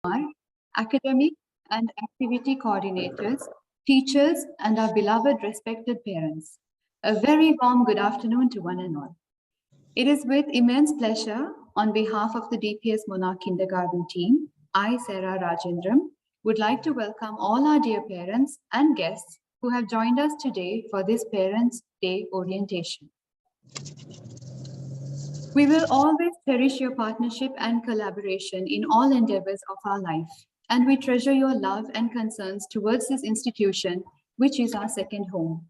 are academic and activity coordinators, teachers, and our beloved respected parents. A very warm good afternoon to one and all. It is with immense pleasure, on behalf of the DPS Monarch Kindergarten team, I, Sarah Rajendram, would like to welcome all our dear parents and guests who have joined us today for this Parents' Day orientation. We will always cherish your partnership and collaboration in all endeavors of our life, and we treasure your love and concerns towards this institution, which is our second home.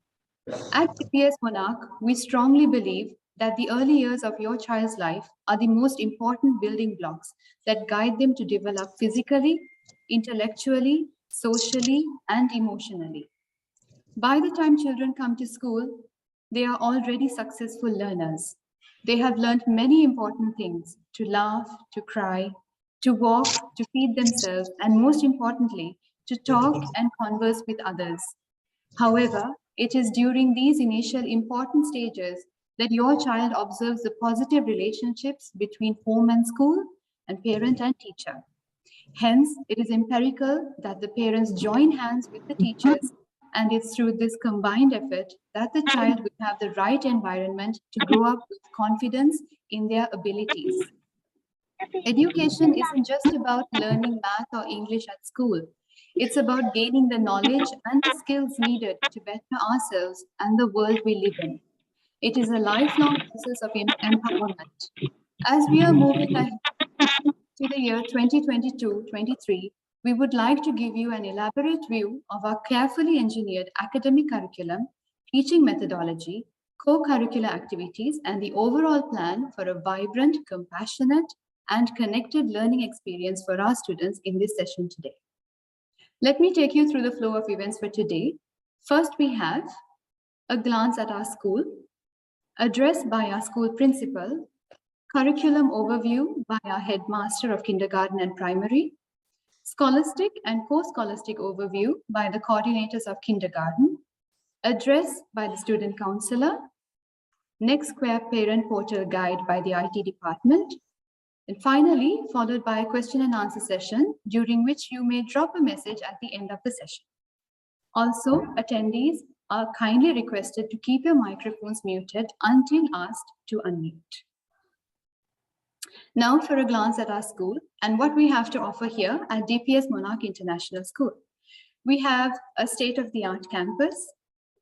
At DPS Monarch, we strongly believe that the early years of your child's life are the most important building blocks that guide them to develop physically, intellectually, socially, and emotionally. By the time children come to school, they are already successful learners. They have learned many important things: to laugh, to cry, to walk, to feed themselves, and most importantly, to talk and converse with others. However, it is during these initial important stages that your child observes the positive relationships between home and school and parent and teacher. Hence, it is empirical that the parents join hands with the teachers, and it's through this combined effort that the child will have the right environment to grow up with confidence in their abilities. Education isn't just about learning math or English at school. It's about gaining the knowledge and the skills needed to better ourselves and the world we live in. It is a lifelong process of empowerment. As we are moving ahead to the year 2022-23, we would like to give you an elaborate view of our carefully engineered academic curriculum, teaching methodology, co-curricular activities, and the overall plan for a vibrant, compassionate, and connected learning experience for our students in this session today. Let me take you through the flow of events for today. First, we have a glance at our school, address by our school principal, curriculum overview by our headmaster of kindergarten and primary, scholastic and post-scholastic overview by the coordinators of kindergarten, address by the student counselor, next square parent portal guide by the IT department, and finally, followed by a question and answer session, during which you may drop a message at the end of the session. Also, attendees are kindly requested to keep your microphones muted until asked to unmute. Now for a glance at our school and what we have to offer here at DPS Monarch International School. We have a state-of-the-art campus,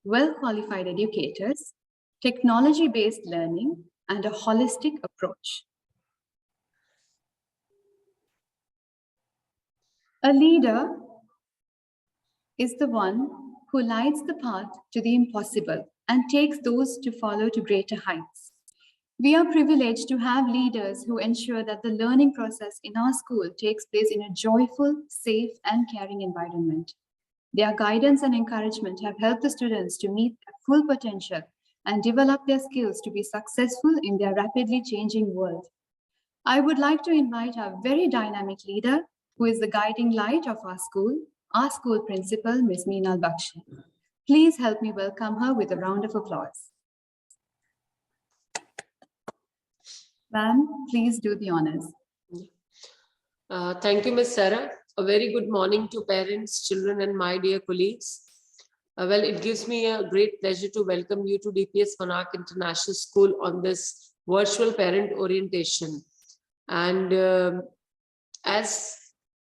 well-qualified educators, technology-based learning, and a holistic approach. A leader is the one who lights the path to the impossible and takes those to follow to greater heights. We are privileged to have leaders who ensure that the learning process in our school takes place in a joyful, safe, and caring environment. Their guidance and encouragement have helped the students to meet their full potential and develop their skills to be successful in their rapidly changing world. I would like to invite our very dynamic leader, who is the guiding light of our school principal, Ms. Meenal Bakshi. Please help me welcome her with a round of applause. Ma'am, please do the honors. Thank you, Ms. Sarah. A very good morning to parents, children, and my dear colleagues. Well, it gives me a great pleasure to welcome you to DPS Monarch International School on this virtual parent orientation. And as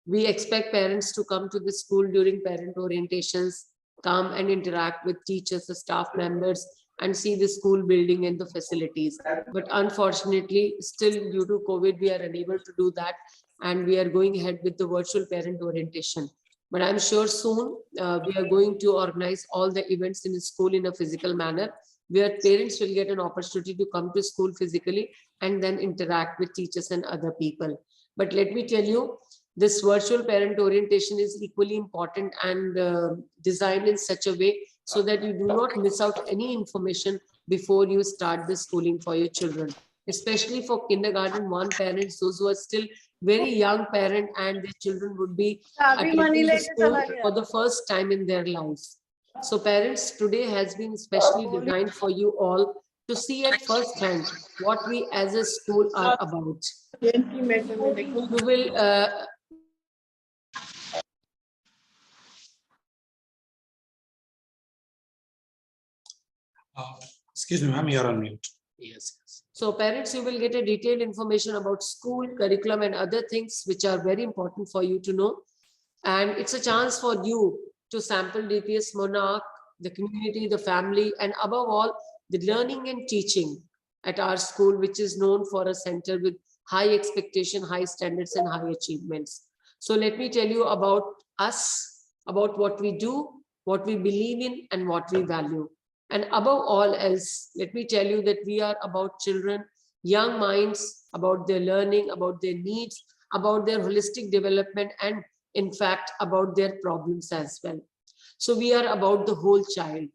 we expect parents to come to the school during parent orientations, come and interact with teachers, the staff members, and see the school building and the facilities. But unfortunately, still due to COVID, we are unable to do that. And we are going ahead with the virtual parent orientation. But I'm sure soon we are going to organize all the events in the school in a physical manner, where parents will get an opportunity to come to school physically and then interact with teachers and other people. But let me tell you, this virtual parent orientation is equally important and designed in such a way so that you do not miss out any information before you start the schooling for your children, especially for kindergarten 1 parents, those who are still very young parent and their children would be attending the school for the first time in their lives. So parents, today has been specially designed for you all to see at first hand what we as a school are about. You will Excuse me, ma'am, you're on mute. Yes. So parents, you will get a detailed information about school, curriculum and other things which are very important for you to know. And it's a chance for you to sample DPS Monarch, the community, the family, and above all, the learning and teaching at our school, which is known for a center with high expectation, high standards and high achievements. So let me tell you about us, about what we do, what we believe in and what we value. And above all else, let me tell you that we are about children, young minds, about their learning, about their needs, about their holistic development, and in fact, about their problems as well. So we are about the whole child.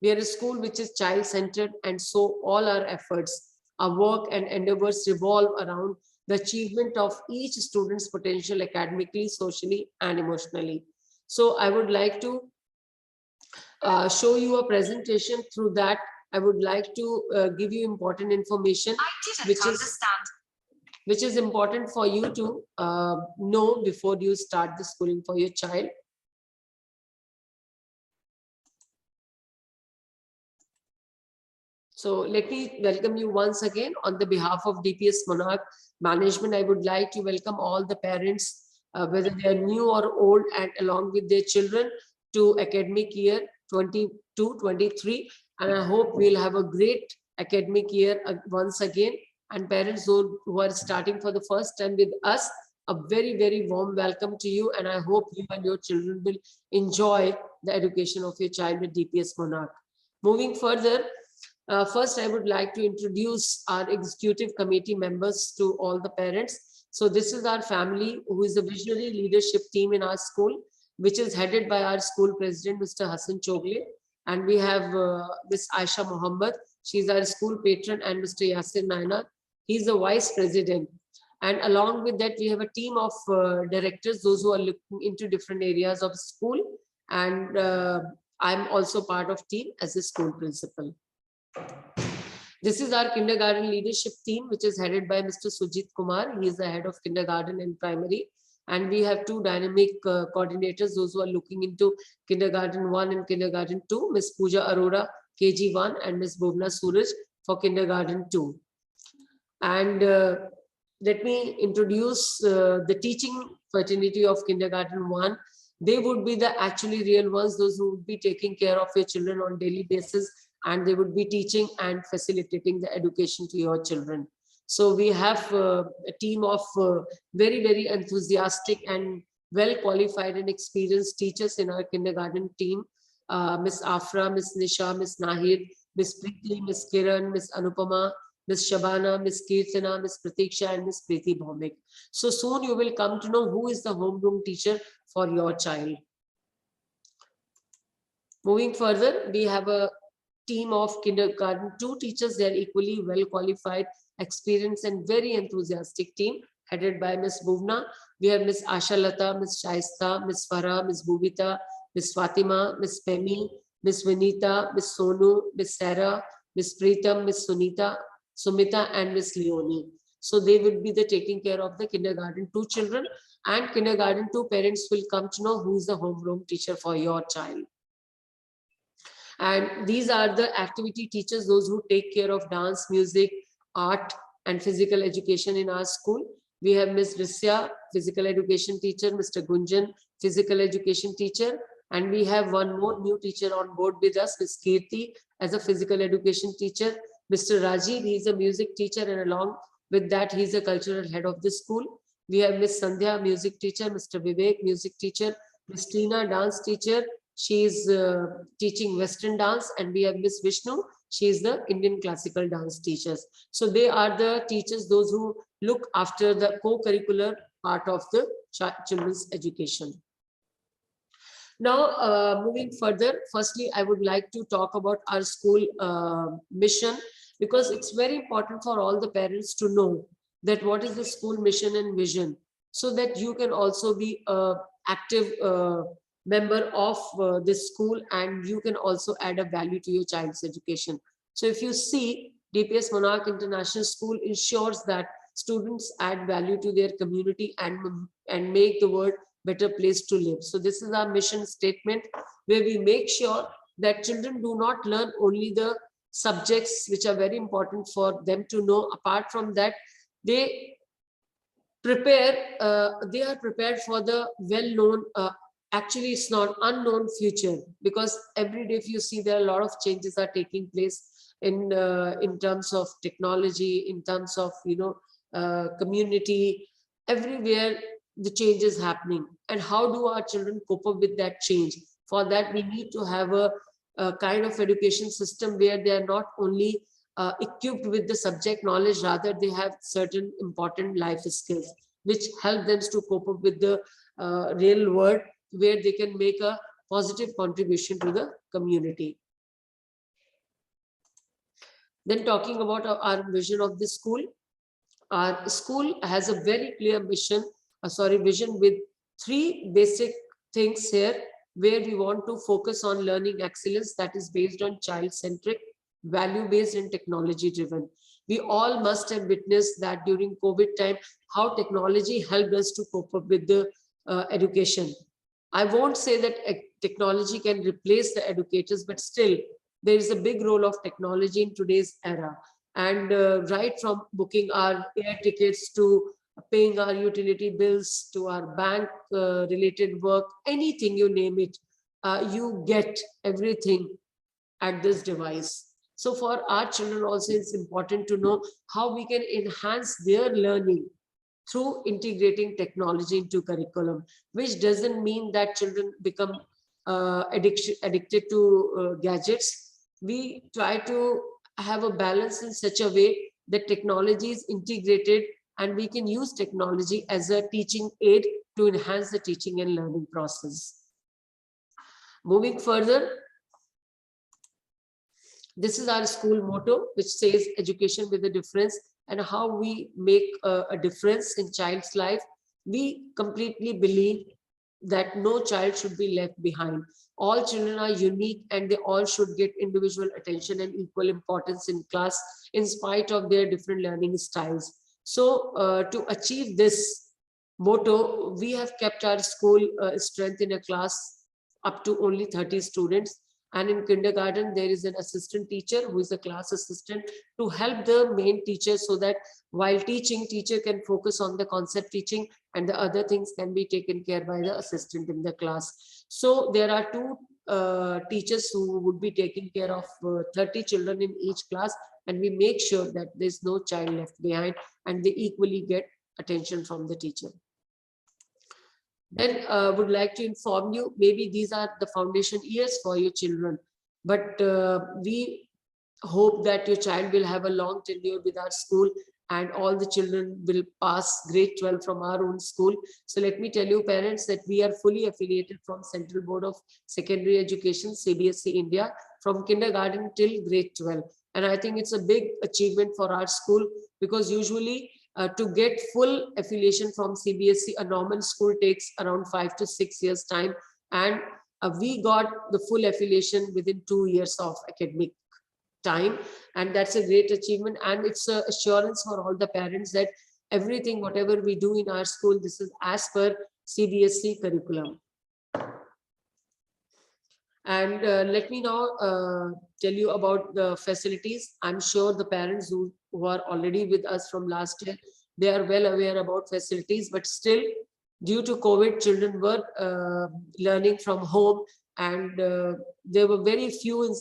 We are a school which is child-centered, and so all our efforts, our work and endeavors revolve around the achievement of each student's potential academically, socially, and emotionally. So I would like to show you a presentation. Through that, I would like to give you important information, which is important for you to know before you start the schooling for your child. So let me welcome you once again on the behalf of DPS Monarch Management. I would like to welcome all the parents, whether they are new or old, and along with their children to academic year 22-23. And I hope we'll have a great academic year once again. And parents who are starting for the first time with us, a very, very warm welcome to you. And I hope you and your children will enjoy the education of your child with DPS Monarch. Moving further, first, I would like to introduce our executive committee members to all the parents. So this is our family, who is the visionary leadership team in our school, which is headed by our school president, Mr. Hassan Chogle. And we have Ms. Aisha Mohammed. She's our school patron, and Mr. Yasir Naina. He's the vice president. And along with that, we have a team of directors, those who are looking into different areas of school. And I'm also part of team as a school principal. This is our kindergarten leadership team, which is headed by Mr. Sujit Kumar. He is the head of kindergarten and primary. And we have two dynamic coordinators, those who are looking into kindergarten 1 and kindergarten 2, Ms. Pooja Arora, KG1, and Ms. Bhuvna Suraj for kindergarten 2. And let me introduce the teaching fraternity of kindergarten 1. They would be the actually real ones, those who would be taking care of your children on daily basis, and they would be teaching and facilitating the education to your children. So we have a team of very, very enthusiastic and well qualified and experienced teachers in our kindergarten team. Ms. Afra, Ms. Nisha, Ms. Nahid, Ms. Preeti, Ms. Kiran, Ms. Anupama, Ms. Shabana, Ms. Kirtana, Ms. Pratiksha, and Ms. Preeti Bhaumik. So soon you will come to know who is the homeroom teacher for your child. Moving further, we have a team of kindergarten 2 teachers. They are equally well qualified, experienced, and very enthusiastic team headed by Ms. Bhuvna. We have Ms. Asha Lata, Ms. Shaista, Ms. Farah, Ms. Bhuvita, Ms. Fatima, Ms. Pemi, Ms. Vinita, Ms. Sonu, Ms. Sarah, Ms. Preetam, Ms. Sunita, Sumita, and Ms. Leonie. So they will be the taking care of the kindergarten 2 children, and kindergarten 2 parents will come to know who is the homeroom teacher for your child. And these are the activity teachers, those who take care of dance, music, art, and physical education in our school. We have Ms. Risya, physical education teacher, Mr. Gunjan, physical education teacher, and we have one more new teacher on board with us, Ms. Kirti, as a physical education teacher. Mr. Rajiv, he is a music teacher, and along with that, he is a cultural head of the school. We have Ms. Sandhya, music teacher, Mr. Vivek, music teacher, Ms. Tina, dance teacher. She is teaching Western dance, and we have Miss Vishnu. She is the Indian classical dance teachers. So they are the teachers, those who look after the co-curricular part of the children's education. Now, moving further, firstly, I would like to talk about our school mission, because it's very important for all the parents to know that what is the school mission and vision, so that you can also be an active member of this school, and you can also add a value to your child's education. So if you see, DPS Monarch International School ensures that students add value to their community and make the world better place to live. So this is our mission statement, where we make sure that children do not learn only the subjects which are very important for them to know. Apart from that, they are prepared for the well-known, actually it's not unknown future, because every day if you see there are a lot of changes are taking place in terms of technology, in terms of community, everywhere the change is happening. And how do our children cope up with that change? For that we need to have a kind of education system where they are not only equipped with the subject knowledge, rather they have certain important life skills which help them to cope up with the real world, where they can make a positive contribution to the community. Then talking about our vision of the school, our school has a very clear vision with 3 basic things here, where we want to focus on learning excellence that is based on child-centric, value-based and technology-driven. We all must have witnessed that during COVID time, how technology helped us to cope up with the education. I won't say that technology can replace the educators, but still there is a big role of technology in today's era. And right from booking our air tickets to paying our utility bills to our bank related work, anything you name it, you get everything at this device. So for our children also, it's important to know how we can enhance their learning through integrating technology into curriculum, which doesn't mean that children become addicted to gadgets. We try to have a balance in such a way that technology is integrated and we can use technology as a teaching aid to enhance the teaching and learning process. Moving further, this is our school motto, which says education with a difference, and how we make a difference in child's life. We completely believe that no child should be left behind. All children are unique and they all should get individual attention and equal importance in class in spite of their different learning styles. So to achieve this motto, we have kept our school strength in a class up to only 30 students. And in kindergarten, there is an assistant teacher who is a class assistant to help the main teacher, so that while teaching, teacher can focus on the concept teaching and the other things can be taken care by the assistant in the class. So there are 2 teachers who would be taking care of 30 children in each class, and we make sure that there's no child left behind and they equally get attention from the teacher. Then would like to inform you, maybe these are the foundation years for your children, but we hope that your child will have a long tenure with our school and all the children will pass grade 12 from our own school. So let me tell you parents that we are fully affiliated from Central Board of Secondary Education, CBSE India, from kindergarten till grade 12. And I think it's a big achievement for our school, because usually to get full affiliation from CBSE, a normal school takes around 5 to 6 years time, and we got the full affiliation within 2 years of academic time, and that's a great achievement. And it's an assurance for all the parents that everything, whatever we do in our school, this is as per CBSE curriculum. And let me now tell you about the facilities. I'm sure the parents who are already with us from last year, they are well aware about facilities, but still due to COVID, children were learning from home, and there were very few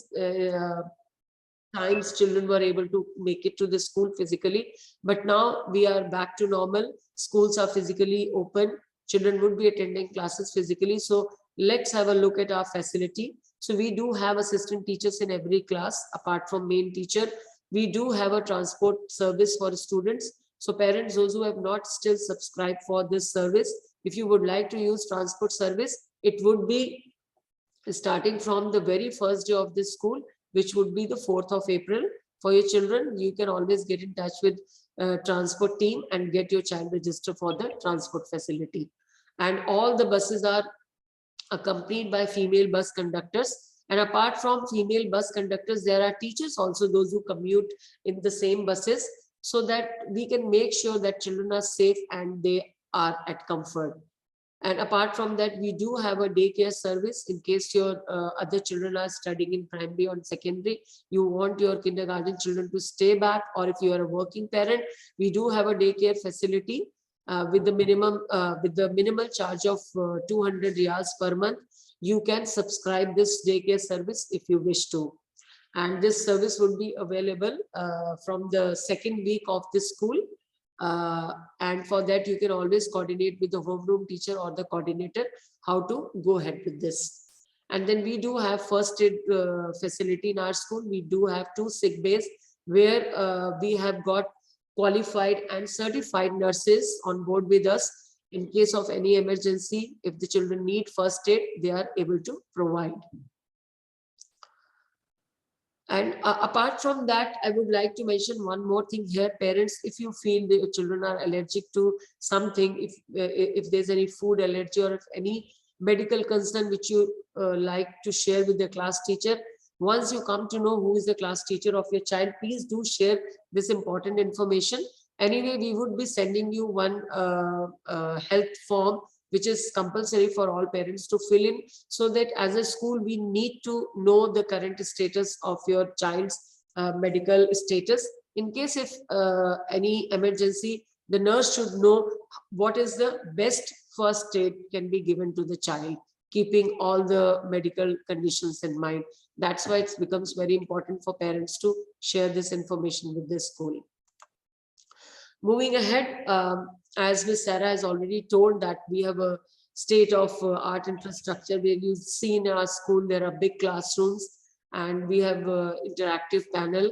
times children were able to make it to the school physically. But now we are back to normal. Schools are physically open. Children would be attending classes physically. So let's have a look at our facility. So we do have assistant teachers in every class apart from main teacher. We do have a transport service for students. So parents, those who have not still subscribed for this service, if you would like to use transport service, it would be starting from the very first day of this school, which would be the 4th of April. For your children, you can always get in touch with transport team and get your child registered for the transport facility. And all the buses are accompanied by female bus conductors. And apart from female bus conductors, there are teachers also, those who commute in the same buses, so that we can make sure that children are safe and they are at comfort. And apart from that, we do have a daycare service in case your other children are studying in primary or secondary. You want your kindergarten children to stay back, or if you are a working parent, we do have a daycare facility with the minimal charge of 200 riyals per month. You can subscribe this daycare service if you wish to. And this service would be available from the second week of the school. And for that, you can always coordinate with the homeroom teacher or the coordinator how to go ahead with this. And then we do have first aid facility in our school. We do have 2 sick bays where we have got qualified and certified nurses on board with us. In case of any emergency, if the children need first aid, they are able to provide. And apart from that, I would like to mention one more thing here. Parents, if you feel the children are allergic to something, if there's any food allergy or if any medical concern which you like to share with the class teacher, once you come to know who is the class teacher of your child, please do share this important information. Anyway, we would be sending you one health form which is compulsory for all parents to fill in, so that as a school we need to know the current status of your child's medical status. In case if any emergency, the nurse should know what is the best first aid can be given to the child, keeping all the medical conditions in mind. That's why it becomes very important for parents to share this information with the school. Moving ahead, as Ms. Sarah has already told, that we have a state of art infrastructure where you see in our school there are big classrooms, and we have interactive panel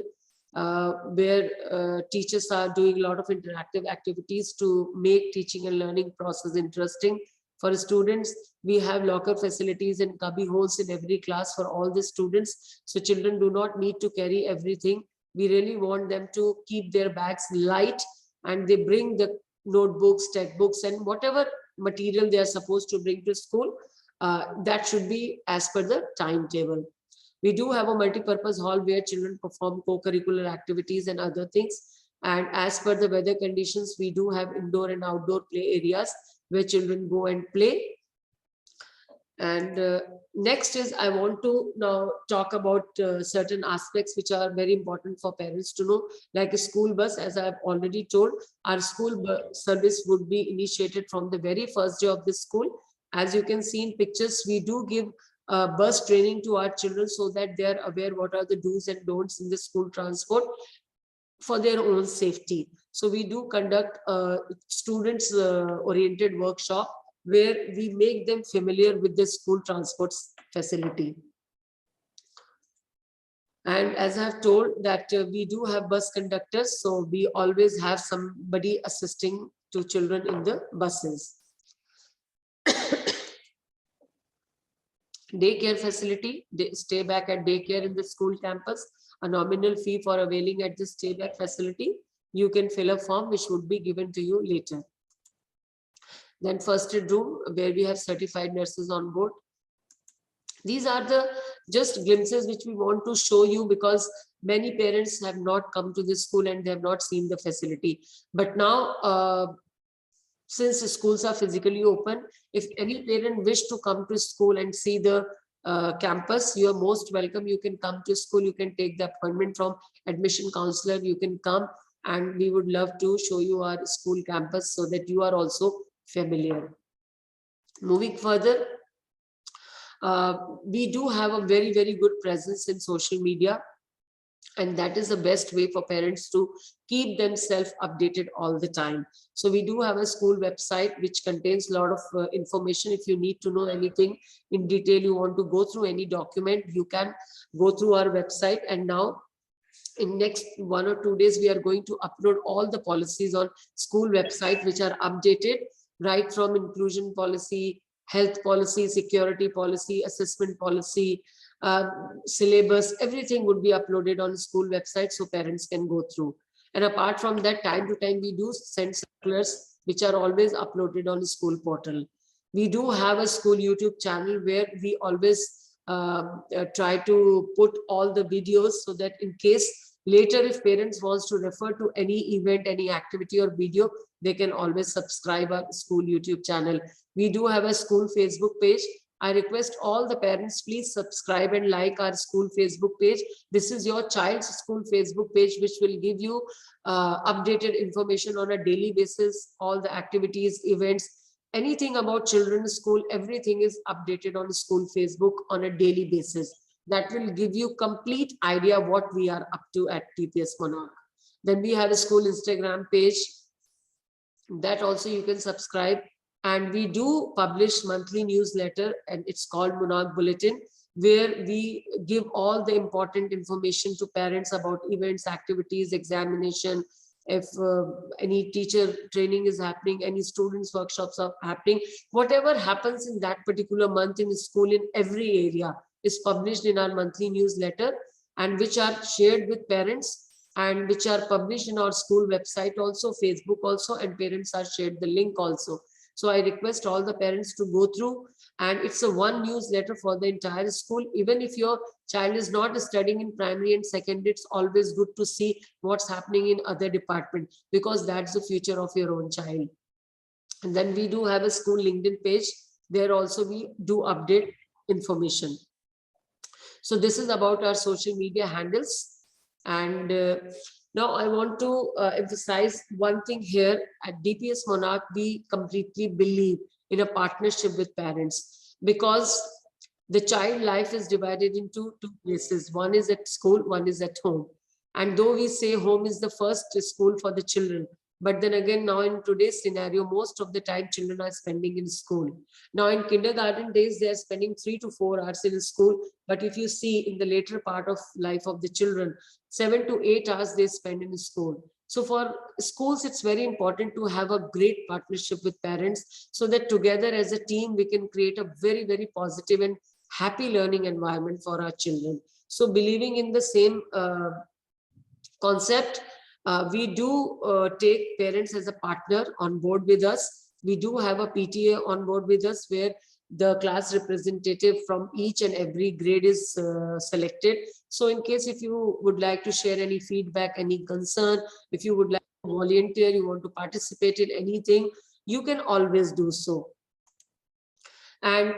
where teachers are doing a lot of interactive activities to make teaching and learning process interesting for students. We have locker facilities and cubby holes in every class for all the students, so children do not need to carry everything. We really want them to keep their bags light, and they bring the notebooks, textbooks, and whatever material they are supposed to bring to school. That should be as per the timetable. We do have a multi-purpose hall where children perform co-curricular activities and other things. And as per the weather conditions, we do have indoor and outdoor play areas where children go and play. And next is, I want to now talk about certain aspects which are very important for parents to know, like a school bus. As I've already told, our school bus service would be initiated from the very first day of the school. As you can see in pictures, we do give bus training to our children so that they are aware what are the do's and don'ts in the school transport for their own safety. So we do conduct students oriented workshop where we make them familiar with the school transport facility. And as I have told that we do have bus conductors, so we always have somebody assisting to children in the buses. Daycare facility, they stay back at daycare in the school campus, a nominal fee for availing at the stay back facility. You can fill a form which would be given to you later. Then first aid room where we have certified nurses on board. These are the just glimpses which we want to show you, because many parents have not come to this school and they have not seen the facility. But now, since the schools are physically open, if any parent wish to come to school and see the campus, you are most welcome. You can come to school, you can take the appointment from admission counselor, you can come, and we would love to show you our school campus so that you are also familiar. Moving further, we do have a very, very good presence in social media, and that is the best way for parents to keep themselves updated all the time. So we do have a school website which contains a lot of information. If you need to know anything in detail, you want to go through any document, you can go through our website. And now in next 1 or 2 days, we are going to upload all the policies on school website which are updated, right from inclusion policy, health policy, security policy, assessment policy, syllabus, everything would be uploaded on school website so parents can go through. And apart from that, time to time, we do send circulars which are always uploaded on the school portal. We do have a school YouTube channel where we always try to put all the videos so that in case later if parents wants to refer to any event, any activity or video, they can always subscribe our school YouTube channel. We do have a school Facebook page. I request all the parents, please subscribe and like our school Facebook page. This is your child's school Facebook page, which will give you updated information on a daily basis, all the activities, events, anything about children's school, everything is updated on school Facebook on a daily basis. That will give you complete idea what we are up to at TPS Monarch. Then we have a school Instagram page that also you can subscribe. And we do publish monthly newsletter, and it's called Monarch Bulletin, where we give all the important information to parents about events, activities, examination, if any teacher training is happening, any students workshops are happening, whatever happens in that particular month in school in every area is published in our monthly newsletter, and which are shared with parents and which are published in our school website also, Facebook also, and parents are shared the link also. So I request all the parents to go through, and it's a one newsletter for the entire school. Even if your child is not studying in primary and secondary, it's always good to see what's happening in other departments, because that's the future of your own child. And then we do have a school LinkedIn page. There also we do update information. So this is about our social media handles. And now I want to emphasize one thing here. At DPS Monarch, we completely believe in a partnership with parents, because the child life is divided into two places. One is at school, one is at home. And though we say home is the first school for the children, but then again, now in today's scenario, most of the time children are spending in school. Now in kindergarten days, they are spending 3 to 4 hours in school. But if you see in the later part of life of the children, 7 to 8 hours they spend in school. So for schools, it's very important to have a great partnership with parents, so that together as a team, we can create a very, very positive and happy learning environment for our children. So believing in the same concept, we do take parents as a partner on board with us. We do have a PTA on board with us, where the class representative from each and every grade is selected. So in case if you would like to share any feedback, any concern, if you would like to volunteer, you want to participate in anything, you can always do so. And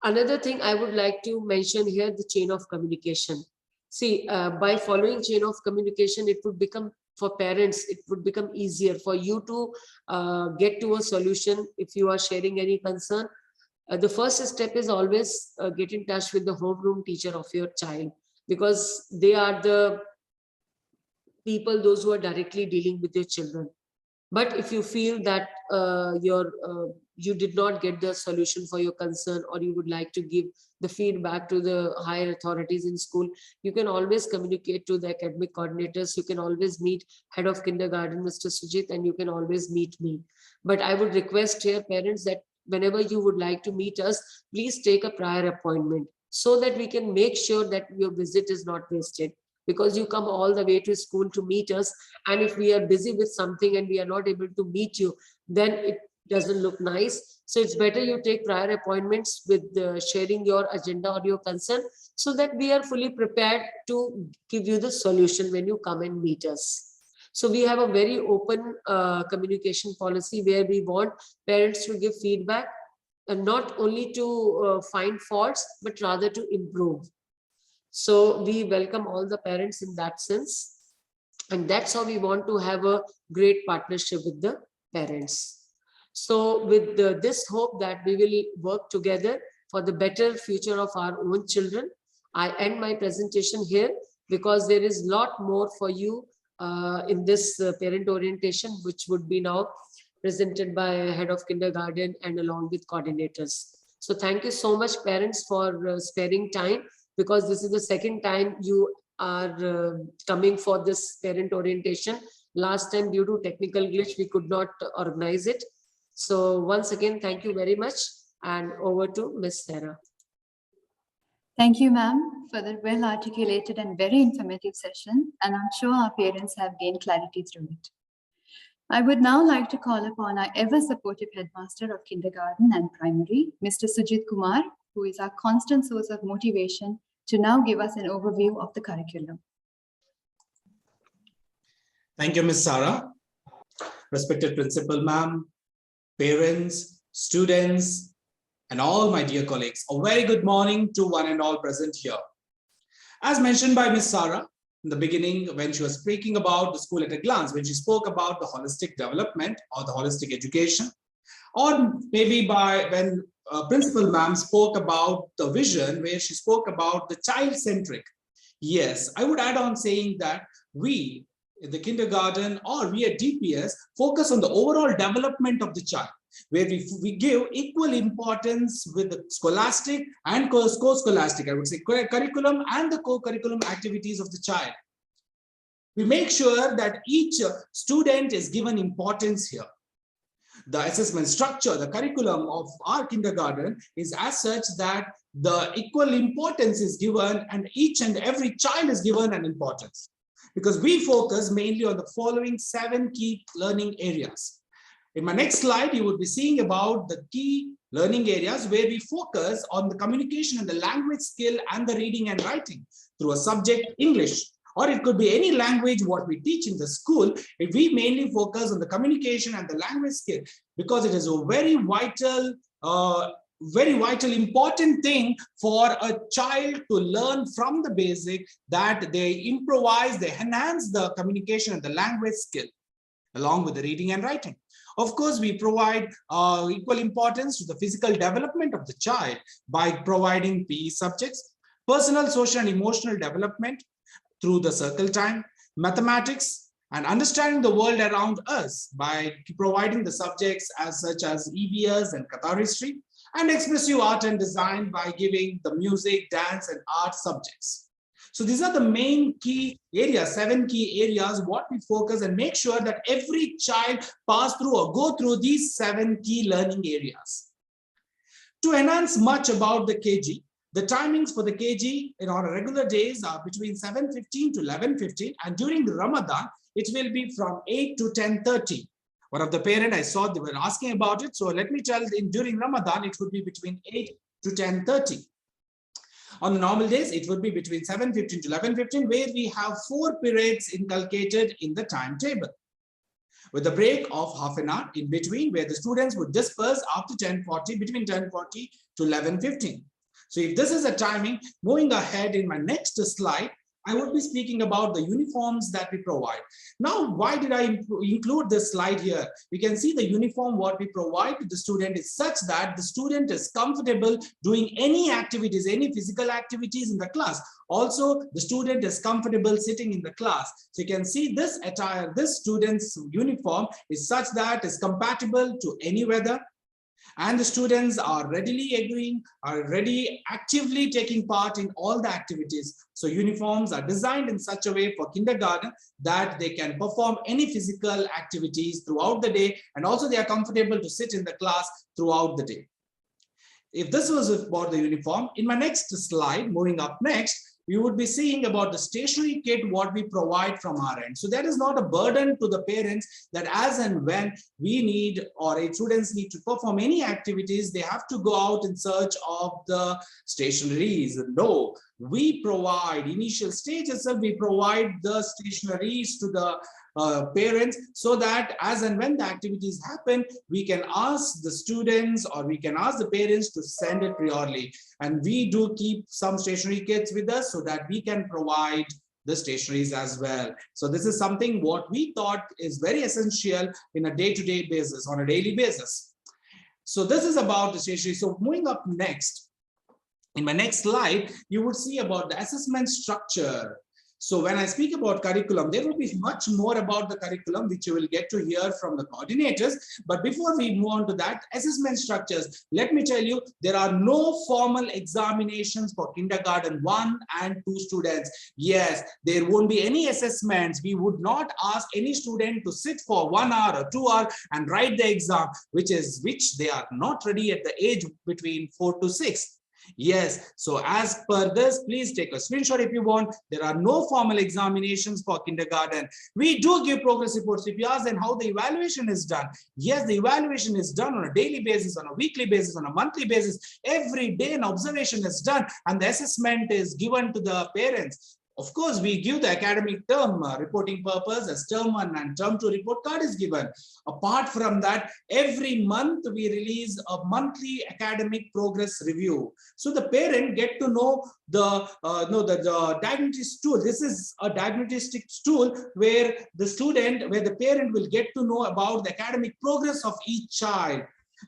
another thing I would like to mention here, the chain of communication. See, by following chain of communication, it would become, for parents, it would become easier for you to get to a solution if you are sharing any concern. The first step is always get in touch with the homeroom teacher of your child, because they are the people, those who are directly dealing with your children. But if you feel that you did not get the solution for your concern, or you would like to give the feedback to the higher authorities in school, you can always communicate to the academic coordinators. You can always meet head of kindergarten, Mr. Sujit, and you can always meet me. But I would request here parents that whenever you would like to meet us, please take a prior appointment, so that we can make sure that your visit is not wasted. Because you come all the way to school to meet us, and if we are busy with something and we are not able to meet you, then it doesn't look nice. So it's better you take prior appointments with sharing your agenda or your concern, so that we are fully prepared to give you the solution when you come and meet us. So we have a very open communication policy, where we want parents to give feedback, and not only to find faults, but rather to improve. So we welcome all the parents in that sense. And that's how we want to have a great partnership with the parents. So with this hope that we will work together for the better future of our own children, I end my presentation here, because there is a lot more for you in this parent orientation, which would be now presented by head of kindergarten and along with coordinators. So thank you so much, parents, for sparing time, because this is the second time you are coming for this parent orientation. Last time, due to technical glitch, we could not organize it. So once again, thank you very much, and over to Ms. Sarah. Thank you, ma'am, for the well-articulated and very informative session, and I'm sure our parents have gained clarity through it. I would now like to call upon our ever-supportive headmaster of kindergarten and primary, Mr. Sujit Kumar, who is our constant source of motivation, to now give us an overview of the curriculum. Thank you, Ms. Sarah. respected principal ma'am, parents, students, and all my dear colleagues. A very good morning to one and all present here. As mentioned by Miss Sarah in the beginning, when she was speaking about the school at a glance, when she spoke about the holistic development or the holistic education, or maybe by when Principal Ma'am spoke about the vision, where she spoke about the child-centric. Yes, I would add on saying that we in the kindergarten or we at DPS focus on the overall development of the child, where we give equal importance with the scholastic and co-scholastic, I would say, curriculum and the co-curriculum activities of the child. We make sure that each student is given importance here. The assessment structure, the curriculum of our kindergarten is as such that the equal importance is given and each and every child is given an importance, because we focus mainly on the following 7 key learning areas. In my next slide, you would be seeing about the key learning areas where we focus on the communication and the language skill and the reading and writing through a subject English, or it could be any language what we teach in the school. If we mainly focus on the communication and the language skill, because it is a very vital, important thing for a child to learn from the basic, that they improvise, they enhance the communication and the language skill along with the reading and writing. Of course, we provide equal importance to the physical development of the child by providing PE subjects, personal, social, and emotional development through the circle time, mathematics, and understanding the world around us by providing the subjects as such as EVS and Qatar History, and expressive art and design by giving the music, dance, and art subjects. So these are the main key areas, 7 key areas, what we focus and make sure that every child pass through or go through these 7 key learning areas. To enhance much about the KG, the timings for the KG on regular days are between 7:15 to 11:15, and during the Ramadan, it will be from 8 to 10:30. One of the parents I saw, they were asking about it. So let me tell you, during Ramadan, it would be between 8 to 10:30. On the normal days, it would be between 7:15 to 11:15, where we have 4 periods inculcated in the timetable, with a break of half an hour in between, where the students would disperse after 10:40, between 10:40 to 11:15. So if this is a timing, moving ahead in my next slide, I would be speaking about the uniforms that we provide. Now, why did I include this slide here? You can see the uniform what we provide to the student is such that the student is comfortable doing any activities, any physical activities in the class. Also, the student is comfortable sitting in the class. So you can see this attire, this student's uniform is such that is compatible to any weather. And the students are readily agreeing, are ready actively taking part in all the activities. So uniforms are designed in such a way for kindergarten that they can perform any physical activities throughout the day, and also they are comfortable to sit in the class throughout the day. If this was about the uniform, in my next slide, moving up next, we would be seeing about the stationery kit, what we provide from our end. So that is not a burden to the parents that as and when we need or students need to perform any activities, they have to go out in search of the stationeries. No, we provide initial stages, we provide the stationeries to the parents, so that as and when the activities happen, we can ask the students or we can ask the parents to send it priorly. And we do keep some stationery kits with us so that we can provide the stationeries as well. So this is something what we thought is very essential in a day-to-day basis, on a daily basis. So this is about the stationery. So moving up next, in my next slide, you would see about the assessment structure. So when I speak about curriculum, there will be much more about the curriculum, which you will get to hear from the coordinators. But before we move on to that, assessment structures, let me tell you, there are no formal examinations for kindergarten 1 and 2 students. Yes, there won't be any assessments. We would not ask any student to sit for 1 hour or 2 hours and write the exam, which they are not ready at the age between 4 to 6. Yes, so as per this, please take a screenshot if you want. There are no formal examinations for kindergarten. We do give progress reports. If you ask then how the evaluation is done, yes, the evaluation is done on a daily basis, on a weekly basis, on a monthly basis. Every day an observation is done and the assessment is given to the parents. Of course, we give the academic term reporting purpose as term 1 and term 2 report card is given. Apart from that, every month we release a monthly academic progress review. So the parent get to know the diagnostic tool. This is a diagnostic tool where the parent will get to know about the academic progress of each child.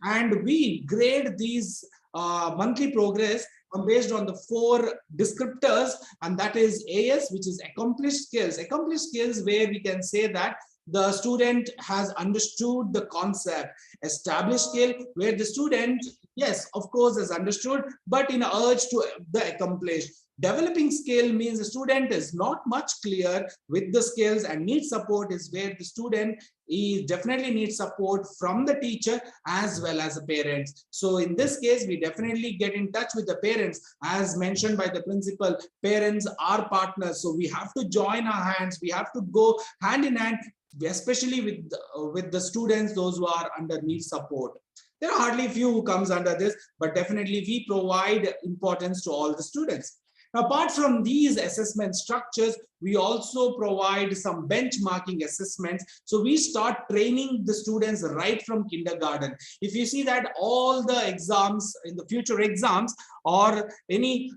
And we grade these monthly progress based on the 4 descriptors, and that is AS, which is accomplished skills. Accomplished skills where we can say that the student has understood the concept. Established skill where the student, yes, of course, has understood, but in urge to the accomplished. Developing skill means the student is not much clear with the skills and needs support, is where the student definitely needs support from the teacher as well as the parents. So in this case, we definitely get in touch with the parents. As mentioned by the principal, parents are partners. So we have to join our hands. We have to go hand in hand, especially with the students, those who are under need support. There are hardly few who comes under this, but definitely we provide importance to all the students. Apart from these assessment structures, we also provide some benchmarking assessments. So we start training the students right from kindergarten. If you see that all the exams in the future exams or any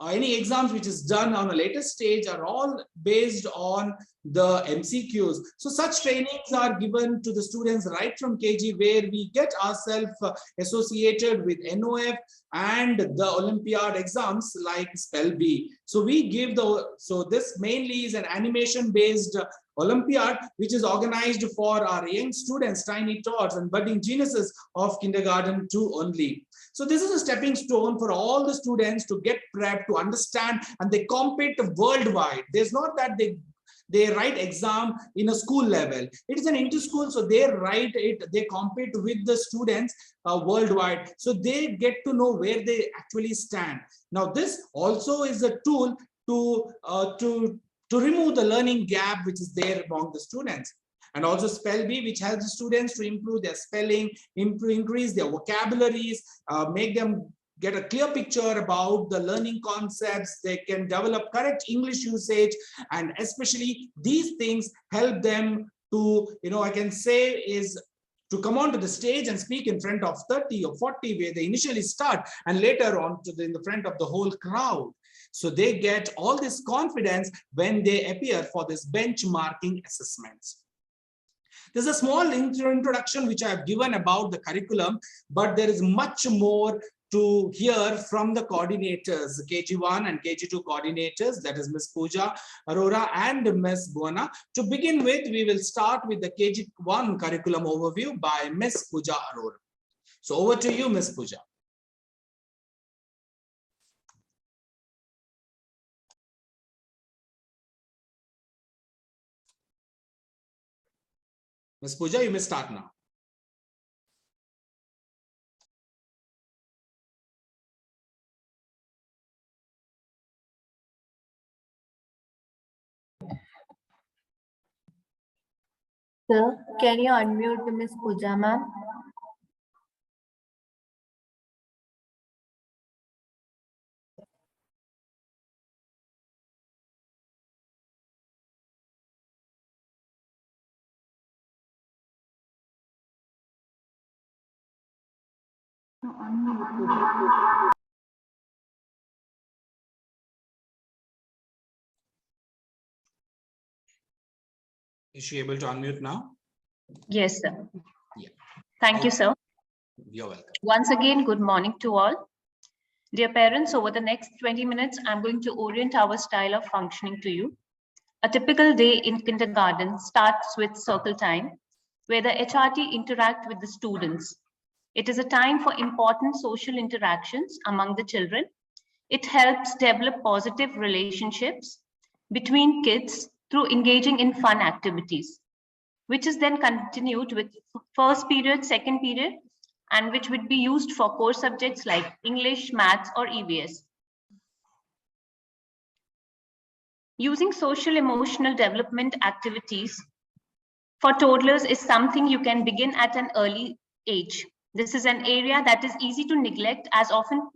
exams which is done on a later stage are all based on the MCQs. So such trainings are given to the students right from KG, where we get ourselves associated with NOF and the Olympiad exams like Spell B. So we give so this mainly is an animation based Olympiad, which is organized for our young students, tiny tots and budding geniuses of kindergarten 2 only. So this is a stepping stone for all the students to get prepped, to understand, and they compete worldwide. There's not that they write exam in a school level. It is an inter-school, so they write it, they compete with the students worldwide. So they get to know where they actually stand. Now, this also is a tool to remove the learning gap which is there among the students. And also Spell B, which helps the students to improve their spelling, increase their vocabularies, make them get a clear picture about the learning concepts. They can develop correct English usage, and especially these things help them to, I can say, is to come onto the stage and speak in front of 30 or 40, where they initially start, and later on in the front of the whole crowd. So they get all this confidence when they appear for this benchmarking assessments. There's a small introduction which I have given about the curriculum, but there is much more to hear from the coordinators, KG1 and KG2 coordinators, that is Ms. Pooja Arora and Ms. Buana. To begin with, we will start with the KG1 curriculum overview by Ms. Pooja Arora. So over to you, Ms. Pooja. Ms. Pooja, you may start now. Sir, can you unmute Ms. Pooja, ma'am? Is she able to unmute now? Yes, sir. Yeah. Thank you, sir. You're welcome. Once again, good morning to all. Dear parents, over the next 20 minutes, I'm going to orient our style of functioning to you. A typical day in kindergarten starts with circle time, where the HRT interact with the students. It is a time for important social interactions among the children. It helps develop positive relationships between kids through engaging in fun activities, which is then continued with first period, second period, and which would be used for core subjects like English, maths, or EVS. Using social emotional development activities for toddlers is something you can begin at an early age. This is an area that is easy to neglect, as often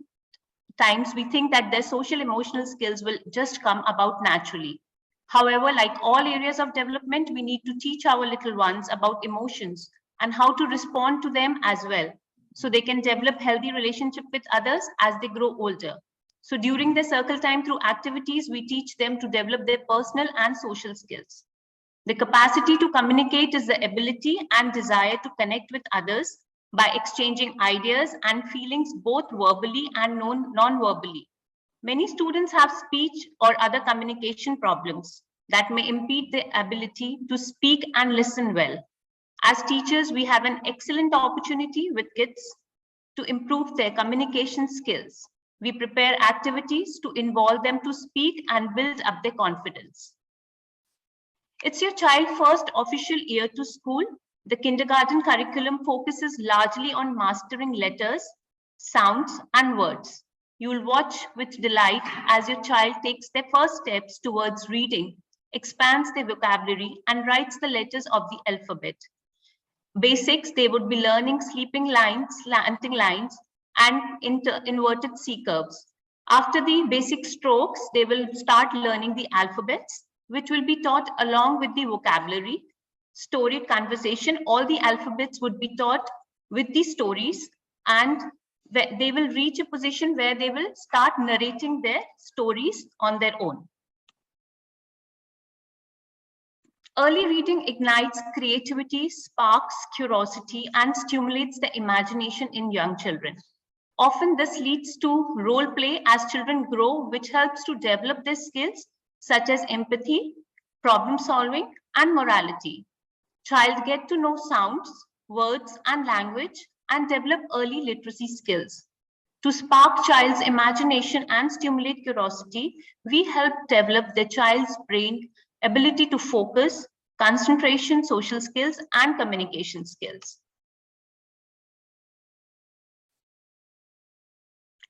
times we think that their social emotional skills will just come about naturally. However, like all areas of development, we need to teach our little ones about emotions and how to respond to them as well, so they can develop healthy relationship with others as they grow older. So during the circle time through activities, we teach them to develop their personal and social skills. The capacity to communicate is the ability and desire to connect with others by exchanging ideas and feelings both verbally and non-verbally. Many students have speech or other communication problems that may impede their ability to speak and listen well. As teachers, we have an excellent opportunity with kids to improve their communication skills. We prepare activities to involve them to speak and build up their confidence. It's your child's first official year to school. The kindergarten curriculum focuses largely on mastering letters, sounds, and words. You will watch with delight as your child takes their first steps towards reading, expands their vocabulary, and writes the letters of the alphabet. Basics, they would be learning sleeping lines, slanting lines, and inverted C curves. After the basic strokes, they will start learning the alphabets, which will be taught along with the vocabulary. Storied conversation, all the alphabets would be taught with the stories, and they will reach a position where they will start narrating their stories on their own. Early reading ignites creativity, sparks curiosity, and stimulates the imagination in young children. Often this leads to role play as children grow, which helps to develop their skills such as empathy, problem solving, and morality. Child get to know sounds, words, and language and develop early literacy skills. To spark child's imagination and stimulate curiosity, we help develop the child's brain ability to focus, concentration, social skills, and communication skills.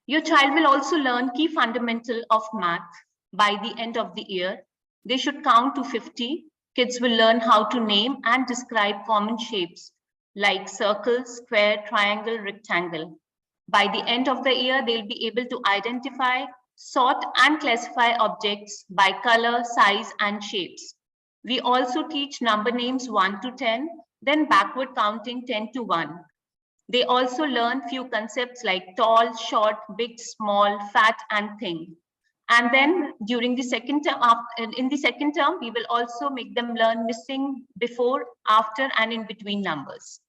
Your child will also learn key fundamental of math by the end of the year. They should count to 50. Kids will learn how to name and describe common shapes like circle, square, triangle, rectangle. By the end of the year, they'll be able to identify, sort, and classify objects by color, size, and shapes. We also teach number names 1 to 10, then backward counting 10 to 1. They also learn few concepts like tall, short, big, small, fat, and thin. And then during the second term, in the second term, we will also make them learn missing, before, after, and in between numbers.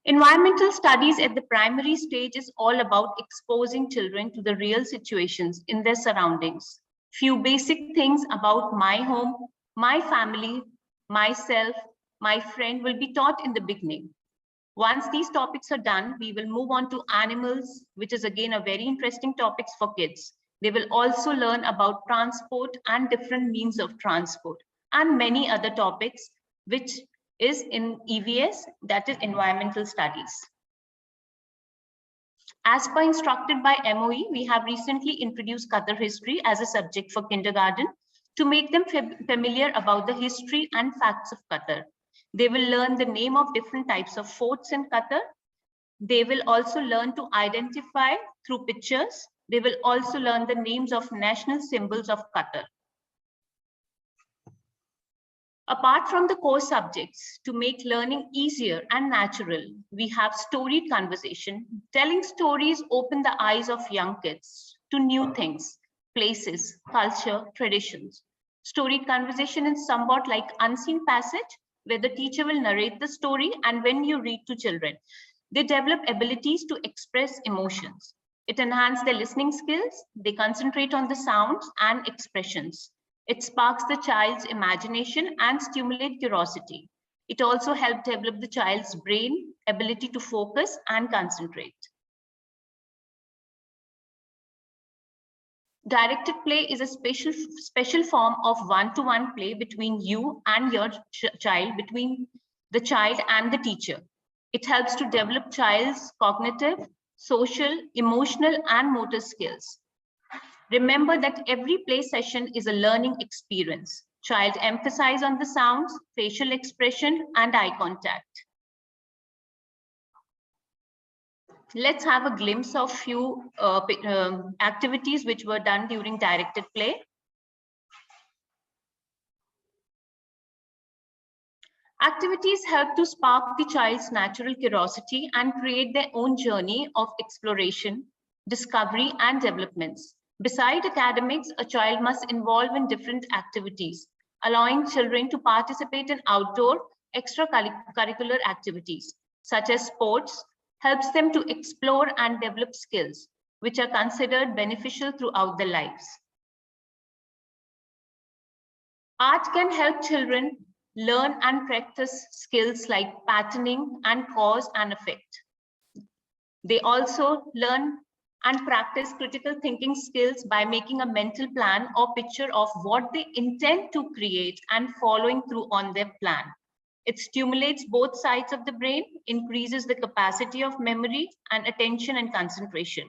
Environmental studies at the primary stage is all about exposing children to the real situations in their surroundings. Few basic things about my home, my family, myself, my friend will be taught in the beginning. Once these topics are done, we will move on to animals, which is again a very interesting topic for kids. They will also learn about transport and different means of transport and many other topics, which is in EVS, that is environmental studies. As per instructed by MOE, we have recently introduced Qatar History as a subject for kindergarten to make them familiar about the history and facts of Qatar. They will learn the name of different types of forts in Qatar. They will also learn to identify through pictures. They will also learn the names of national symbols of Qatar. Apart from the core subjects, to make learning easier and natural, we have storied conversation. Telling stories open the eyes of young kids to new things, places, culture, traditions. Storied conversation is somewhat like unseen passage, where the teacher will narrate the story, and when you read to children, they develop abilities to express emotions. It enhances their listening skills. They concentrate on the sounds and expressions. It sparks the child's imagination and stimulates curiosity. It also helps develop the child's brain ability to focus and concentrate. Directed play is a special form of one-to-one play between you and your child, between the child and the teacher. It helps to develop child's cognitive, social, emotional, and motor skills. Remember that every play session is a learning experience. Child emphasize on the sounds, facial expression, and eye contact. let's have a glimpse of few activities which were done during directed play. Activities help to spark the child's natural curiosity and create their own journey of exploration, discovery, and developments. Beside academics, a child must involve in different activities, allowing children to participate in outdoor extracurricular activities, such as sports, helps them to explore and develop skills, which are considered beneficial throughout their lives. Art can help children learn and practice skills like patterning and cause and effect. They also learn and practice critical thinking skills by making a mental plan or picture of what they intend to create and following through on their plan. It stimulates both sides of the brain, increases the capacity of memory and attention and concentration.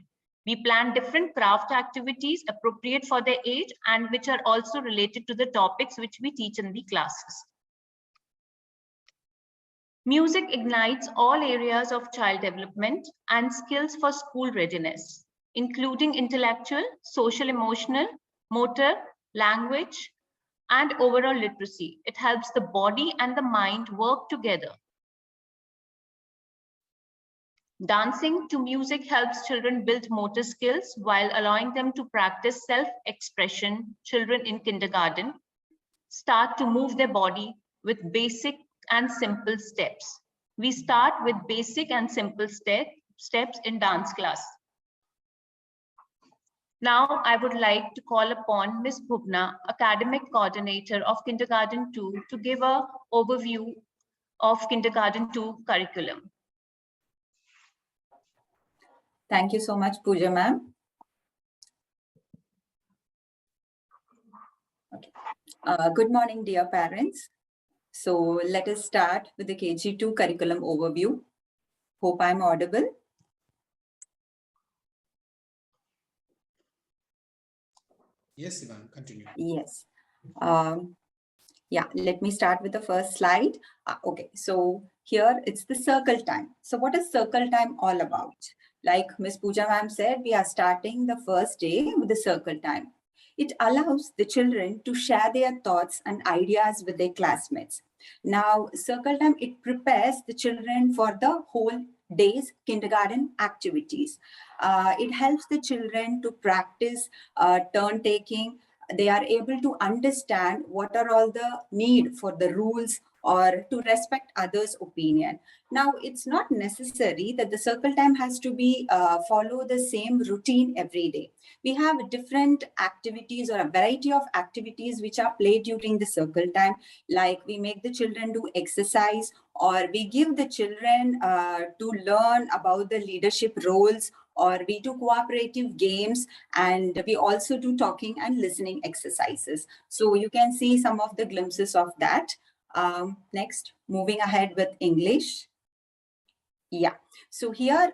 We plan different craft activities appropriate for their age and which are also related to the topics which we teach in the classes. Music ignites all areas of child development and skills for school readiness, including intellectual, social, emotional, motor, language, and overall literacy. It helps the body and the mind work together. Dancing to music helps children build motor skills while allowing them to practice self-expression. Children in kindergarten start to move their body with basic and simple steps. We start with basic and simple steps in dance class. Now I would like to call upon Ms. Bhubna, Academic Coordinator of Kindergarten 2, to give an overview of Kindergarten 2 curriculum. Thank you so much, Pooja ma'am. Okay. Good morning, dear parents. So let us start with the KG2 curriculum overview. Hope I'm audible. Yes, Ivan, continue. Yes. Yeah, let me start with the first slide. Okay, so here it's the circle time. So what is circle time all about? Like Ms. Pooja ma'am said, we are starting the first day with the circle time. It allows the children to share their thoughts and ideas with their classmates. Now, circle time, it prepares the children for the whole day's kindergarten activities. It helps the children to practice turn taking. They are able to understand what are all the need for the rules or to respect others' opinion. Now, it's not necessary that the circle time has to be follow the same routine every day. We have different activities or a variety of activities which are played during the circle time, like we make the children do exercise, or we give the children to learn about the leadership roles, or we do cooperative games, and we also do talking and listening exercises. So you can see some of the glimpses of that. Next, moving ahead with English. Yeah, so here,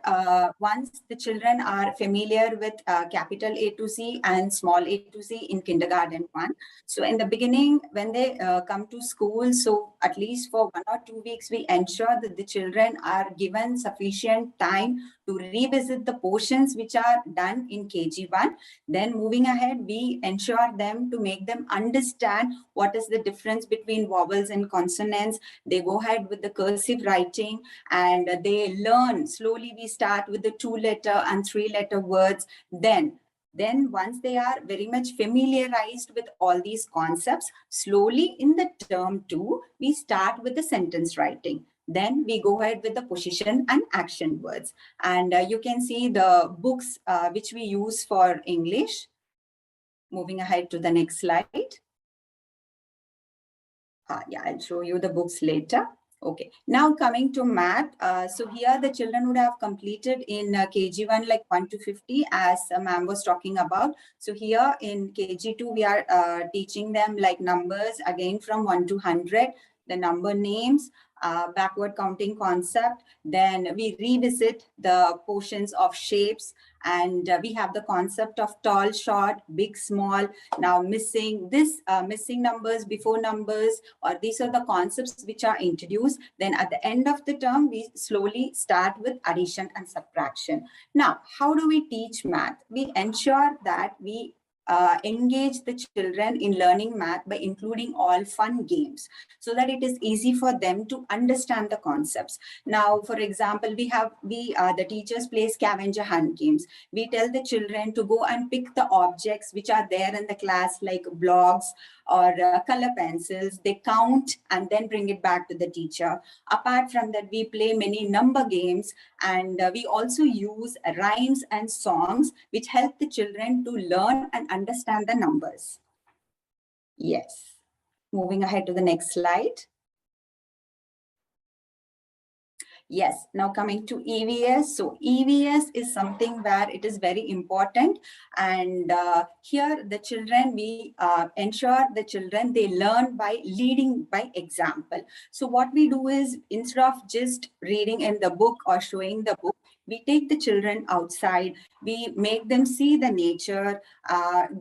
once the children are familiar with capital A to Z and small a to Z in kindergarten 1. So in the beginning, when they come to school, so at least for 1 or 2 weeks, we ensure that the children are given sufficient time to revisit the portions which are done in KG1. Then moving ahead, we ensure them to make them understand what is the difference between vowels and consonants. They go ahead with the cursive writing and they learn. Slowly we start with the 2-letter and 3-letter words. Then once they are very much familiarized with all these concepts, slowly in the term 2, we start with the sentence writing. Then we go ahead with the position and action words. And you can see the books which we use for English. Moving ahead to the next slide. Yeah, I'll show you the books later. Okay, now coming to math. So here the children would have completed in KG1 like 1 to 50 as ma'am was talking about. So here in KG2, we are teaching them like numbers again from 1 to 100, the number names, backward counting concept. Then we revisit the portions of shapes, and we have the concept of tall, short, big, small. Now missing numbers before numbers, or these are the concepts which are introduced. Then at the end of the term, we slowly start with addition and subtraction. Now, how do we teach math? We ensure that we engage the children in learning math by including all fun games, so that it is easy for them to understand the concepts. Now, for example, the teachers play scavenger hunt games. We tell the children to go and pick the objects which are there in the class, like blocks or color pencils. They count and then bring it back to the teacher. Apart from that, we play many number games, and we also use rhymes and songs which help the children to learn and understand the numbers. Yes. Moving ahead to the next slide. Yes, now coming to EVS. So EVS is something where it is very important. And here the children, we ensure the children, they learn by leading by example. So what we do is, instead of just reading in the book or showing the book, we take the children outside, we make them see the nature,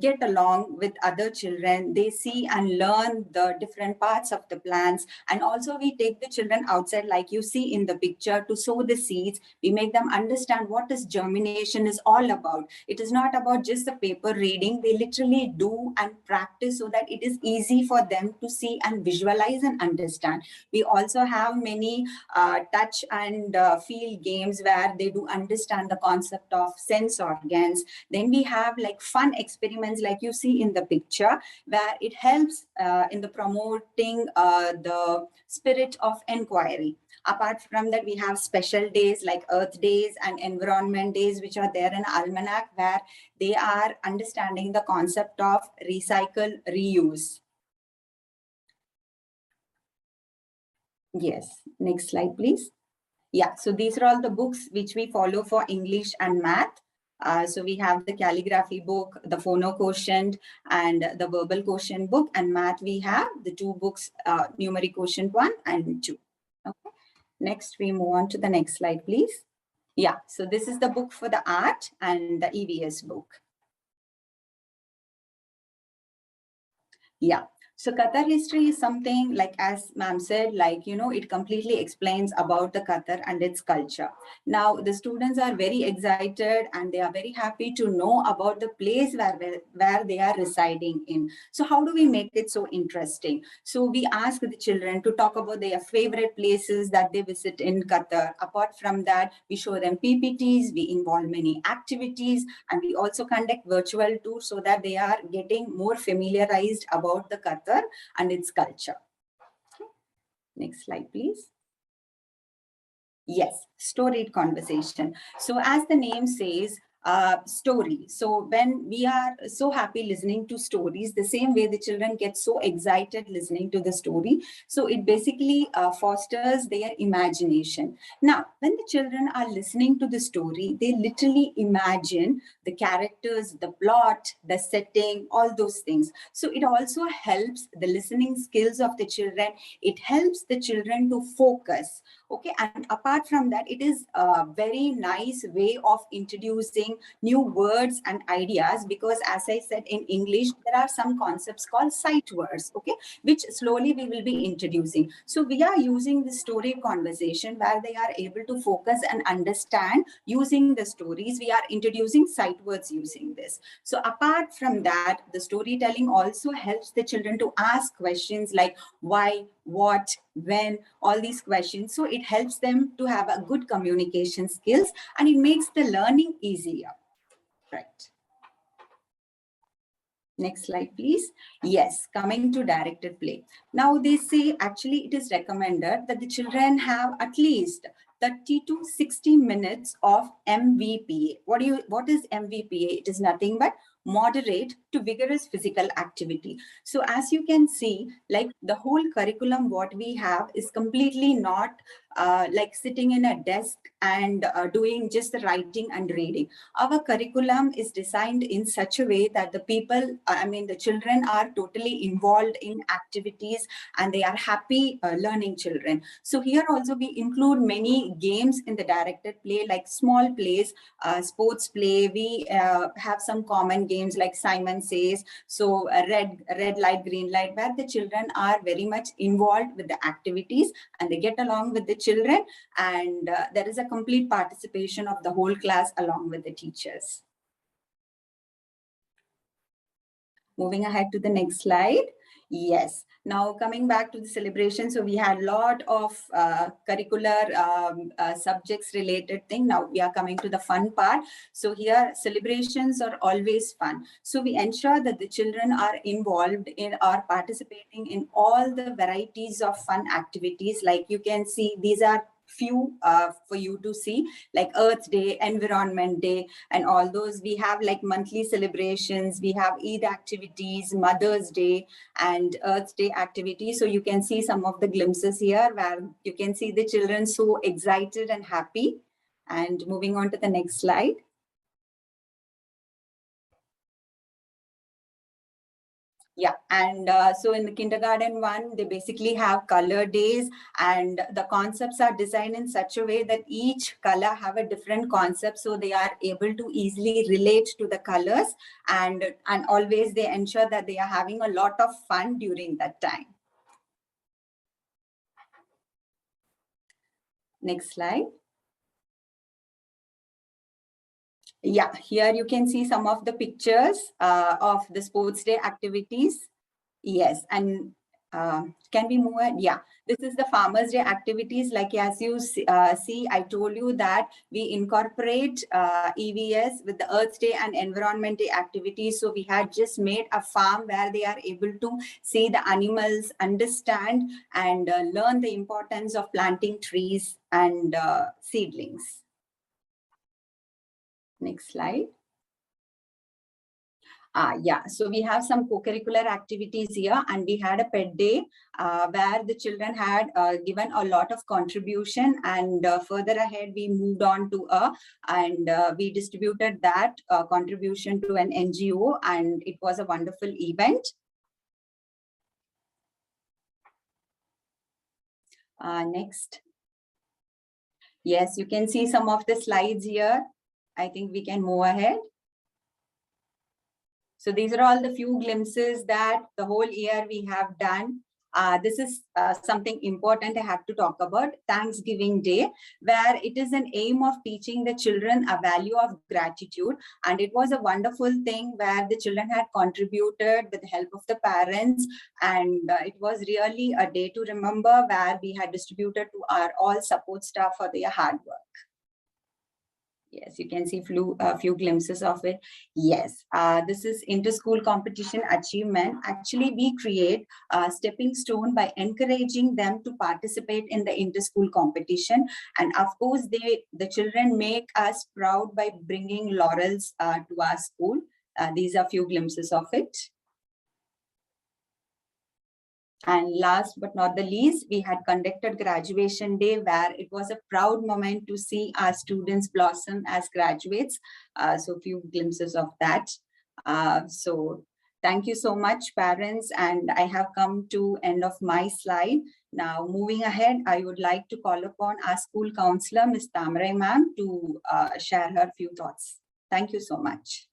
get along with other children. They see and learn the different parts of the plants. And also we take the children outside, like you see in the picture, to sow the seeds. We make them understand what is germination is all about. It is not about just the paper reading. They literally do and practice, so that it is easy for them to see and visualize and understand. We also have many touch and feel games where they do understand the concept of sense organs. Then we have like fun experiments, like you see in the picture, where it helps in the promoting the spirit of inquiry. Apart from that, we have special days like Earth Days and Environment Days, which are there in Almanac, where they are understanding the concept of recycle, reuse. Yes, next slide, please. Yeah, so these are all the books which we follow for English and math. So we have the calligraphy book, the phono quotient, and the verbal quotient book. And math, we have the two books, numeric quotient 1 and 2. Okay. Next, we move on to the next slide, please. Yeah, so this is the book for the art and the EVS book. Yeah. So Qatar history is something, like as ma'am said, like, you know, it completely explains about the Qatar and its culture. Now, the students are very excited and they are very happy to know about the place where they are residing in. So how do we make it so interesting? So we ask the children to talk about their favorite places that they visit in Qatar. Apart from that, we show them PPTs, we involve many activities, and we also conduct virtual tours so that they are getting more familiarized about the Qatar and its culture. Okay. Next slide, please. Yes, storied conversation. So as the name says, story. So when we are so happy listening to stories, the same way the children get so excited listening to the story. So it basically fosters their imagination. Now, when the children are listening to the story, they literally imagine the characters, the plot, the setting, all those things. So it also helps the listening skills of the children. It helps the children to focus. Okay, and apart from that, it is a very nice way of introducing new words and ideas, because as I said, in English, there are some concepts called sight words, okay, which slowly we will be introducing. So we are using the story conversation where they are able to focus and understand using the stories. We are introducing sight words using this. So apart from that, the storytelling also helps the children to ask questions like why, what, when, all these questions. So it helps them to have a good communication skills, and it makes the learning easier. Right. Next slide, please. Yes, coming to directed play. Now they say actually it is recommended that the children have at least 30 to 60 minutes of MVPA. What is MVPA? It is nothing but moderate to vigorous physical activity. So as you can see, like the whole curriculum what we have is completely not like sitting in a desk and doing just the writing and reading. Our curriculum is designed in such a way that the people, the children are totally involved in activities and they are happy learning children. So here also we include many games in the directed play, like small plays, sports play. We have some common games like Simon Says, so red light, green light, where the children are very much involved with the activities and they get along with the children, and there is a complete participation of the whole class along with the teachers. Moving ahead to the next slide. Yes, now coming back to the celebration. So we had a lot of curricular subjects related thing. Now we are coming to the fun part. So here celebrations are always fun. So we ensure that the children are involved in or participating in all the varieties of fun activities. Like you can see, these are few for you to see, like Earth Day, Environment Day, and all those. We have like monthly celebrations, we have Eid activities, Mother's Day, and Earth Day activities. So you can see some of the glimpses here where you can see the children so excited and happy. And moving on to the next slide. Yeah, and so in the kindergarten one, they basically have color days, and the concepts are designed in such a way that each color have a different concept, so they are able to easily relate to the colors, and always they ensure that they are having a lot of fun during that time. Next slide. Yeah, here you can see some of the pictures of the sports day activities. Yes, and can we move ahead? Yeah, this is the Farmers Day activities. Like as you see, I told you that we incorporate EVS with the Earth Day and Environment Day activities. So we had just made a farm where they are able to see the animals, understand and learn the importance of planting trees and seedlings. Next slide. Yeah, so we have some co-curricular activities here, and we had a pet day where the children had given a lot of contribution, and further ahead we moved on to we distributed that contribution to an NGO, and it was a wonderful event. Next. Yes, you can see some of the slides here. I think we can move ahead. So these are all the few glimpses that the whole year we have done. This is something important I have to talk about, Thanksgiving Day, where it is an aim of teaching the children a value of gratitude. And it was a wonderful thing where the children had contributed with the help of the parents. And it was really a day to remember, where we had distributed to our all support staff for their hard work. Yes, you can see a few glimpses of it. Yes, this is inter-school competition achievement. Actually, we create a stepping stone by encouraging them to participate in the inter-school competition. And of course, the children make us proud by bringing laurels to our school. These are few glimpses of it. And last but not the least, we had conducted graduation day, where it was a proud moment to see our students blossom as graduates. So few glimpses of that. So thank you so much, parents. And I have come to end of my slide. Now, moving ahead, I would like to call upon our school counselor, Ms. Tamarai ma'am, to share her few thoughts. Thank you so much.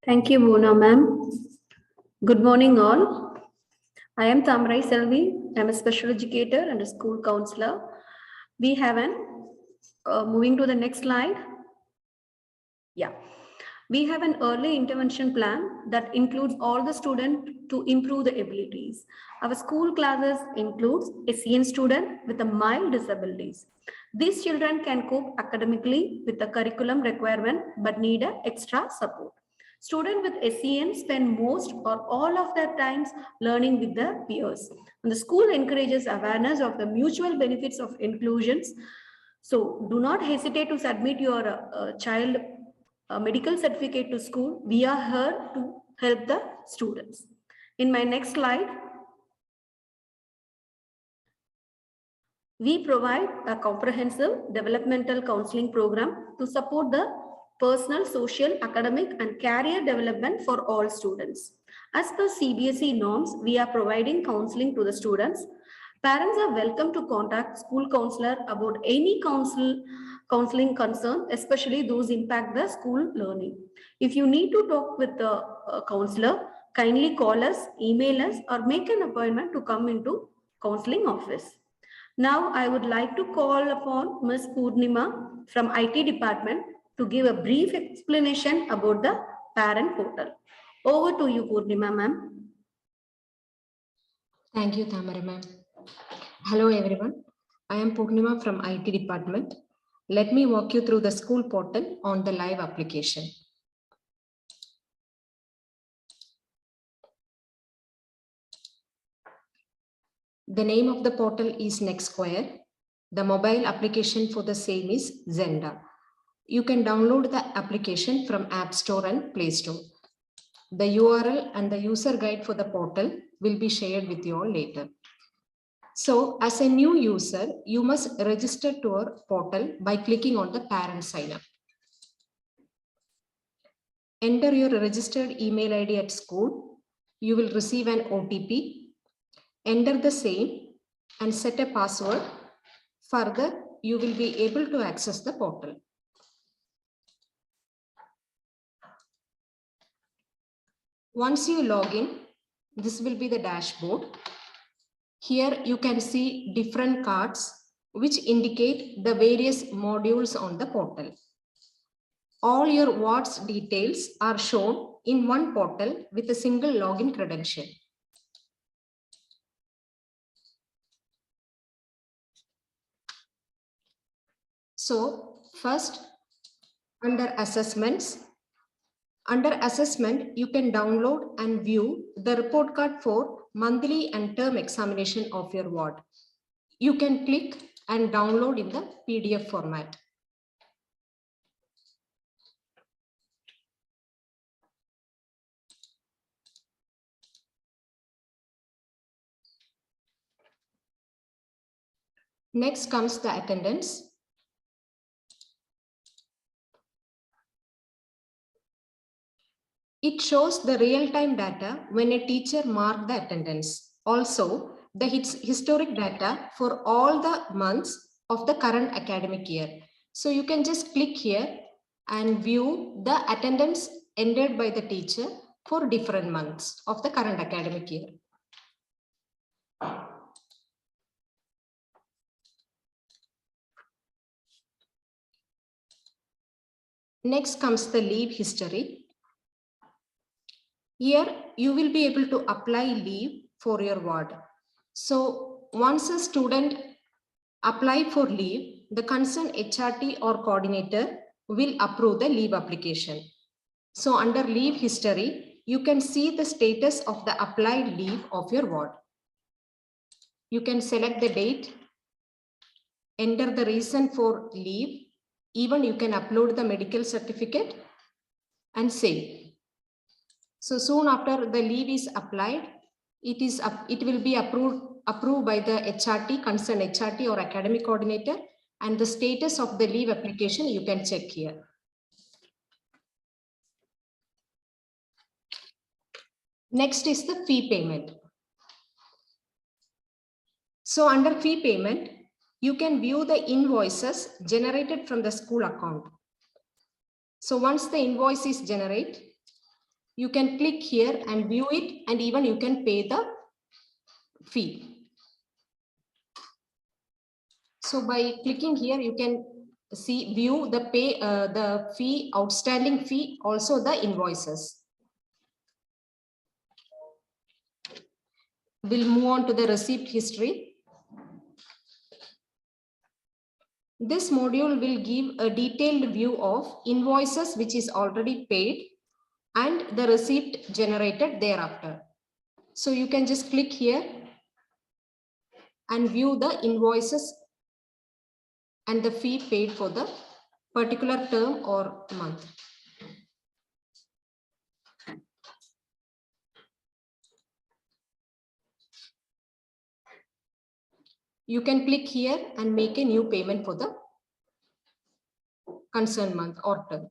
Thank you, Boona ma'am. Good morning, all. I am Thamrai Selvi. I am a special educator and a school counselor. We have moving to the next slide. Yeah. We have an early intervention plan that includes all the students to improve the abilities. Our school classes includes a SEN student with a mild disabilities. These children can cope academically with the curriculum requirement but need a extra support. Students with SEN spend most or all of their times learning with their peers. And the school encourages awareness of the mutual benefits of inclusions. So do not hesitate to submit your child medical certificate to school. We are here to help the students. In my next slide, we provide a comprehensive developmental counseling program to support the personal, social, academic, and career development for all students. As per CBSE norms, we are providing counseling to the students. Parents are welcome to contact school counselor about any counseling concern, especially those impact the school learning. If you need to talk with the counselor, kindly call us, email us, or make an appointment to come into counseling office. Now I would like to call upon Ms. Purnima from IT department to give a brief explanation about the parent portal. Over to you, Purnima ma'am. Thank you, Thamara ma'am. Hello everyone. I am Purnima from IT department. Let me walk you through the school portal on the live application. The name of the portal is NextSquare. The mobile application for the same is Zenda. You can download the application from App Store and Play Store. The URL and the user guide for the portal will be shared with you all later. So as a new user, you must register to our portal by clicking on the parent sign up. Enter your registered email ID at school. You will receive an OTP. Enter the same and set a password. Further, you will be able to access the portal. Once you log in, this will be the dashboard. Here you can see different cards which indicate the various modules on the portal. All your wards details are shown in one portal with a single login credential. So first, under assessment, you can download and view the report card for monthly and term examination of your ward. You can click and download in the PDF format. Next comes the attendance. It shows the real-time data when a teacher marked the attendance. Also, the historic data for all the months of the current academic year. So you can just click here and view the attendance entered by the teacher for different months of the current academic year. Next comes the leave history. Here you will be able to apply leave for your ward. So once a student apply for leave, the concerned HRT or coordinator will approve the leave application. So under leave history, you can see the status of the applied leave of your ward. You can select the date, enter the reason for leave, even you can upload the medical certificate and save. So soon after the leave is applied, it will be approved by the HRT, concerned HRT or academic coordinator, and the status of the leave application you can check here. Next is the fee payment. So under fee payment, you can view the invoices generated from the school account. So once the invoice is generated, You can click here and view it, and even you can pay the fee. So by clicking here, you can see view the pay, the fee, outstanding fee, also the invoices. We'll move on to the receipt history. This module will give a detailed view of invoices which is already paid and the receipt generated thereafter. So you can just click here and view the invoices and the fee paid for the particular term or month. You can click here and make a new payment for the concerned month or term.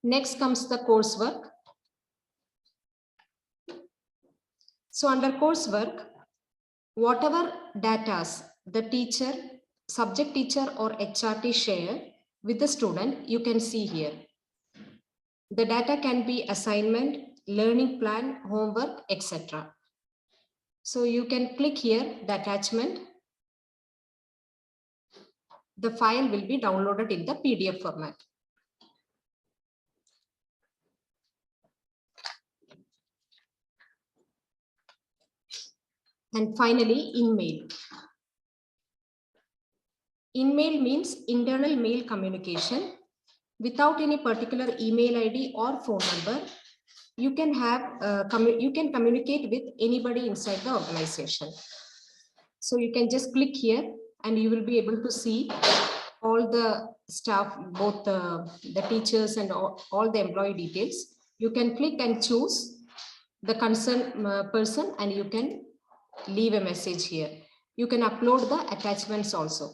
Next comes the coursework. So under coursework, whatever data the teacher, subject teacher or HRT share with the student, you can see here. The data can be assignment, learning plan, homework, etc. So you can click here, the attachment. The file will be downloaded in the PDF format. And finally, in-mail. In-mail means internal mail communication. Without any particular email ID or phone number, you can have you can communicate with anybody inside the organization. So you can just click here and you will be able to see all the staff, both the teachers and all the employee details. You can click and choose the concerned person and you can leave a message here. You can upload the attachments also.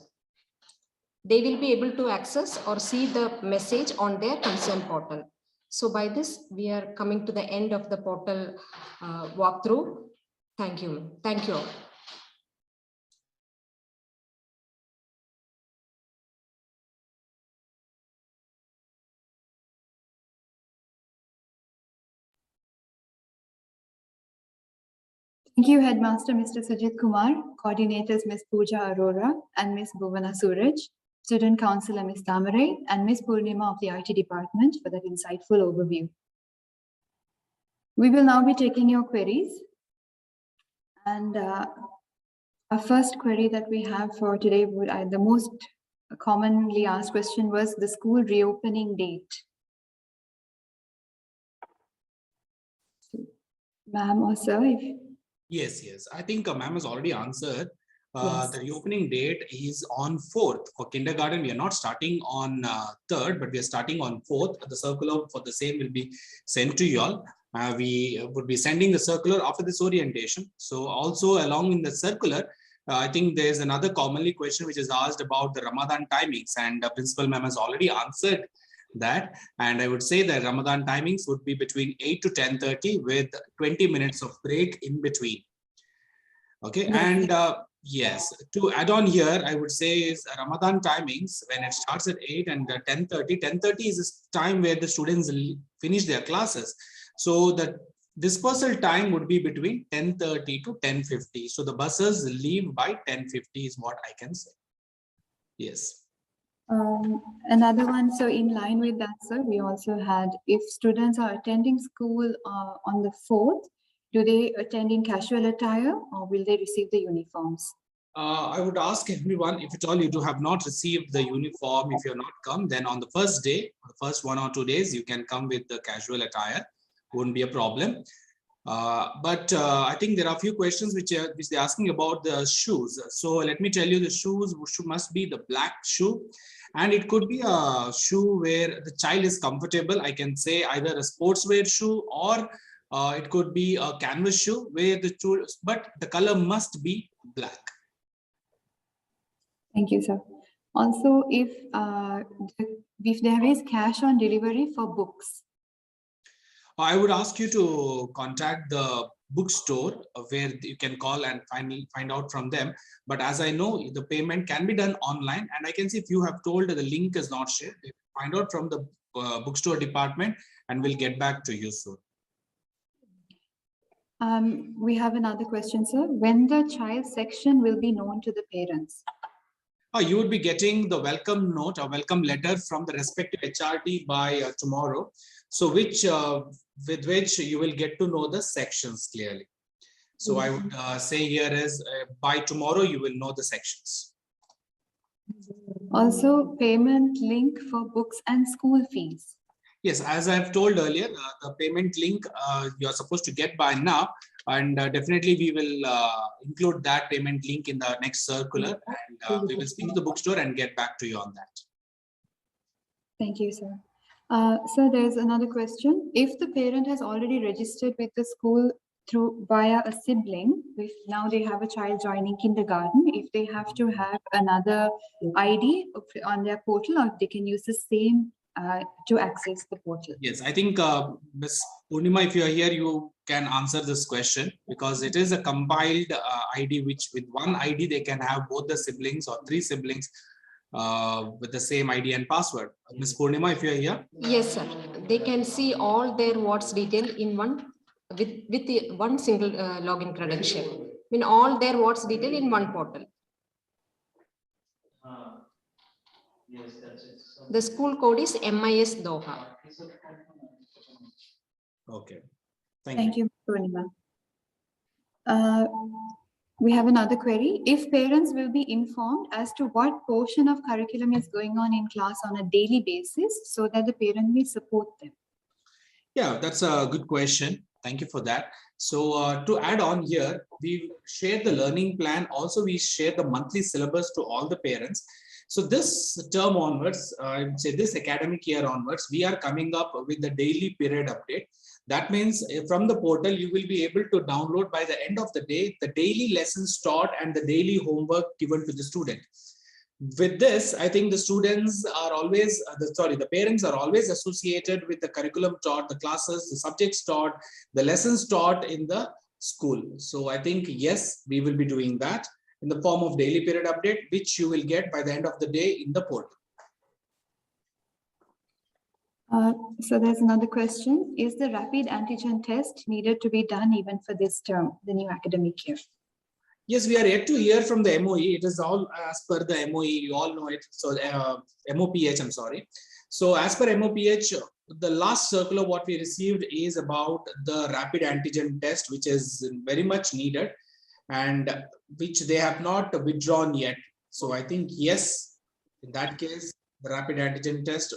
They will be able to access or see the message on their concerned portal. So by this, we are coming to the end of the portal walkthrough. Thank you. Thank you all. Thank you, Headmaster Mr. Sujit Kumar, coordinators Ms. Pooja Arora and Ms. Bhuvana Suraj, Student Councillor Ms. Tamarai and Ms. Purnima of the IT department for that insightful overview. We will now be taking your queries. And our first query that we have for today, the most commonly asked question was the school reopening date. Ma'am or sir, if Yes. I think ma'am has already answered. Yes. The reopening date is on 4th. For kindergarten, we are not starting on 3rd, but we are starting on 4th. The circular for the same will be sent to you all. We would be sending the circular after this orientation. So also along in the circular, I think there's another commonly question which is asked about the Ramadan timings, and the principal ma'am has already answered that. And I would say that Ramadan timings would be between 8 to 10:30 with 20 minutes of break in between. Okay, and yes, to add on here, I would say is Ramadan timings when it starts at 8 and 10:30. 10:30 is a time where the students finish their classes. So the dispersal time would be between 10:30 to 10:50. So the buses leave by 10:50 is what I can say. Yes. Another one, so in line with that, sir, we also had, if students are attending school on the 4th, do they attend in casual attire or will they receive the uniforms? I would ask everyone, if at all you have not received the uniform, if you're not come, then on the first day, the first 1 or 2 days, you can come with the casual attire. Wouldn't be a problem. But I think there are a few questions which they're asking about the shoes. So let me tell you, the shoes must be the black shoe. And it could be a shoe where the child is comfortable. I can say either a sportswear shoe or it could be a canvas shoe where but the color must be black. Thank you, sir. Also, if there is cash on delivery for books. I would ask you to contact the bookstore where you can call and find out from them. But as I know, the payment can be done online, and I can see if you have told that the link is not shared, find out from the bookstore department, and we'll get back to you soon. We have another question, sir. When the child section will be known to the parents? You would be getting the welcome note or welcome letter from the respective HRD by tomorrow. So with which you will get to know the sections clearly. So I would say here is by tomorrow you will know the sections. Also, payment link for books and school fees. Yes, as I've told earlier, the payment link you're supposed to get by now, and definitely we will include that payment link in the next circular, and we will speak to the bookstore and get back to you on that. Thank you, sir. Sir, there's another question. If the parent has already registered with the school via a sibling, if now they have a child joining kindergarten, if they have to have another ID on their portal, or if they can use the same to access the portal? Yes, I think Ms. Purnima, if you are here, you can answer this question, because it is a compiled ID, which with one ID they can have both the siblings or three siblings with the same ID and password. Ms. Purnima, if you are here. Yes, sir. They can see all their wards detail in one with the one single login credential. I mean, all their wards detail in one portal. The school code is MIS Doha. Okay. Thank you, Purnima. We have another query. If parents will be informed as to what portion of curriculum is going on in class on a daily basis, so that the parent will support them? Yeah, that's a good question. Thank you for that. So to add on here, we share the learning plan. Also, we share the monthly syllabus to all the parents. So this term onwards, I would say this academic year onwards, we are coming up with the daily period update. That means from the portal, you will be able to download by the end of the day, the daily lessons taught and the daily homework given to the student. With this, I think the students are always, the parents are always associated with the curriculum taught, the classes, the subjects taught, the lessons taught in the school. So I think, yes, we will be doing that in the form of daily period update, which you will get by the end of the day in the portal. So there's another question. Is the rapid antigen test needed to be done even for this term, the new academic year? Yes, we are yet to hear from the MOE. It is all as per the MOE. You all know it. So MOPH, I'm sorry. So as per MOPH, the last circular what we received is about the rapid antigen test, which is very much needed and which they have not withdrawn yet. So I think, yes, in that case, the rapid antigen test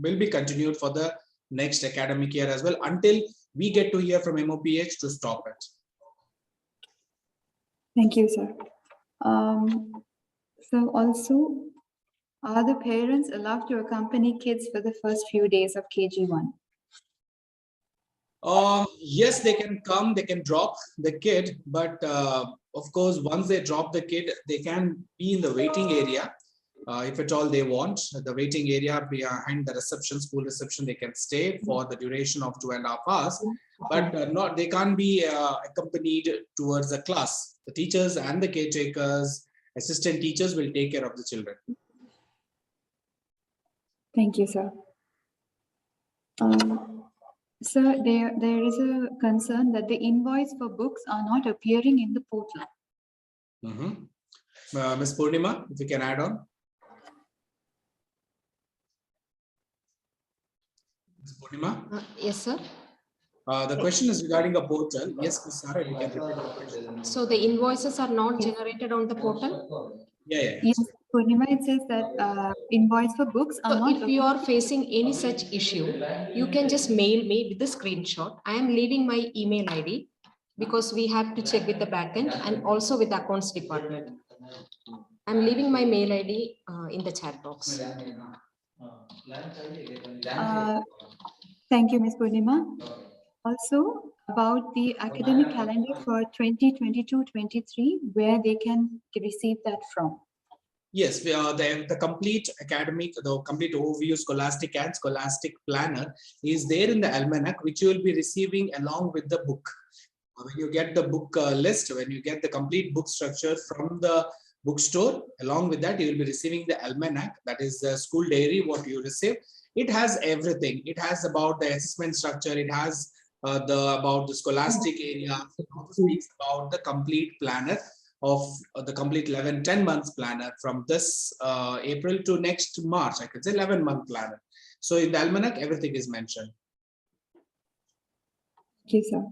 will be continued for the next academic year as well, until we get to hear from MOPH to stop it. Thank you, sir. So also, are the parents allowed to accompany kids for the first few days of KG1? Yes, they can come, they can drop the kid, but of course, once they drop the kid, they can be in the waiting area. If at all they want, the waiting area behind the reception, school reception, they can stay for the duration of 2.5 hours, but they can't be accompanied towards the class. The teachers and the caretakers, assistant teachers will take care of the children. Thank you, sir. Sir, there is a concern that the invoice for books are not appearing in the portal. Ms. Purnima, if you can add on. Ms. Purnima? Yes, sir. The question is regarding a portal. Yes, Ms. Sarah, you can repeat the question. So the invoices are not generated on the portal? Yeah. Yes, Purnima, it says that invoice for books are So not. if you are facing any such issue, you can just mail me with the screenshot. I am leaving my email ID because we have to check with the backend and also with the accounts department. I'm leaving my mail ID in the chat box. Thank you, Ms. Purnima. Also, about the academic calendar for 2022-23, where they can receive that from. Yes, the complete academic, the complete overview, scholastic and scholastic planner is there in the almanac, which you will be receiving along with the book. When you get the book list, when you get the complete book structure from the bookstore. Along with that, you will be receiving the almanac, that is the school diary, what you receive. It has everything. It has about the assessment structure. It has about the scholastic area. It also speaks about the complete planner of the complete 10 months planner from this April to next March. I could say 11-month planner. So in the almanac, everything is mentioned. Okay, sir.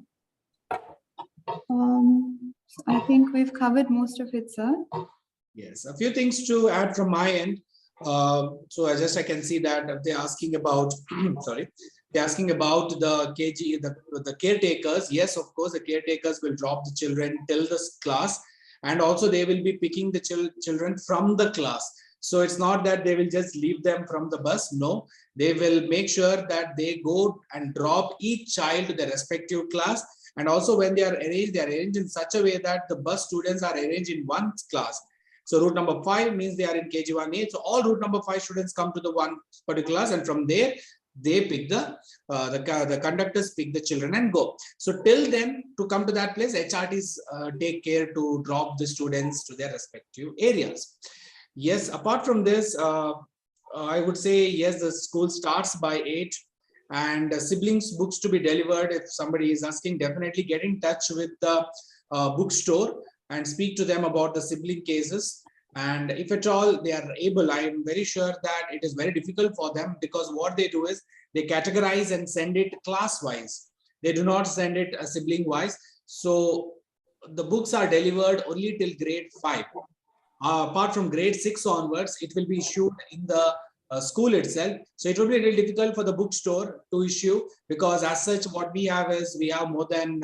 I think we've covered most of it, sir. Yes, a few things to add from my end. So I can see that they're asking about, sorry, they're asking about the KG, the caretakers. Yes, of course, the caretakers will drop the children till this class, and also they will be picking the children from the class. So it's not that they will just leave them from the bus. No, they will make sure that they go and drop each child to their respective class. And also when they are arranged in such a way that the bus students are arranged in one class. So route number 5 means they are in KG1A. So all route number 5 students come to the one particular class, and from there they pick the conductors pick the children and go. So till then, to come to that place, HRTs take care to drop the students to their respective areas. Yes, apart from this, I would say yes, the school starts by 8. And siblings books to be delivered. If somebody is asking, definitely get in touch with the bookstore and speak to them about the sibling cases. And if at all they are able, I am very sure that it is very difficult for them, because what they do is they categorize and send it class wise. They do not send it sibling wise. So the books are delivered only till grade 5. Apart from grade 6 onwards, it will be issued in the school itself. So it will be really difficult for the bookstore to issue, because as such what we have is we have more than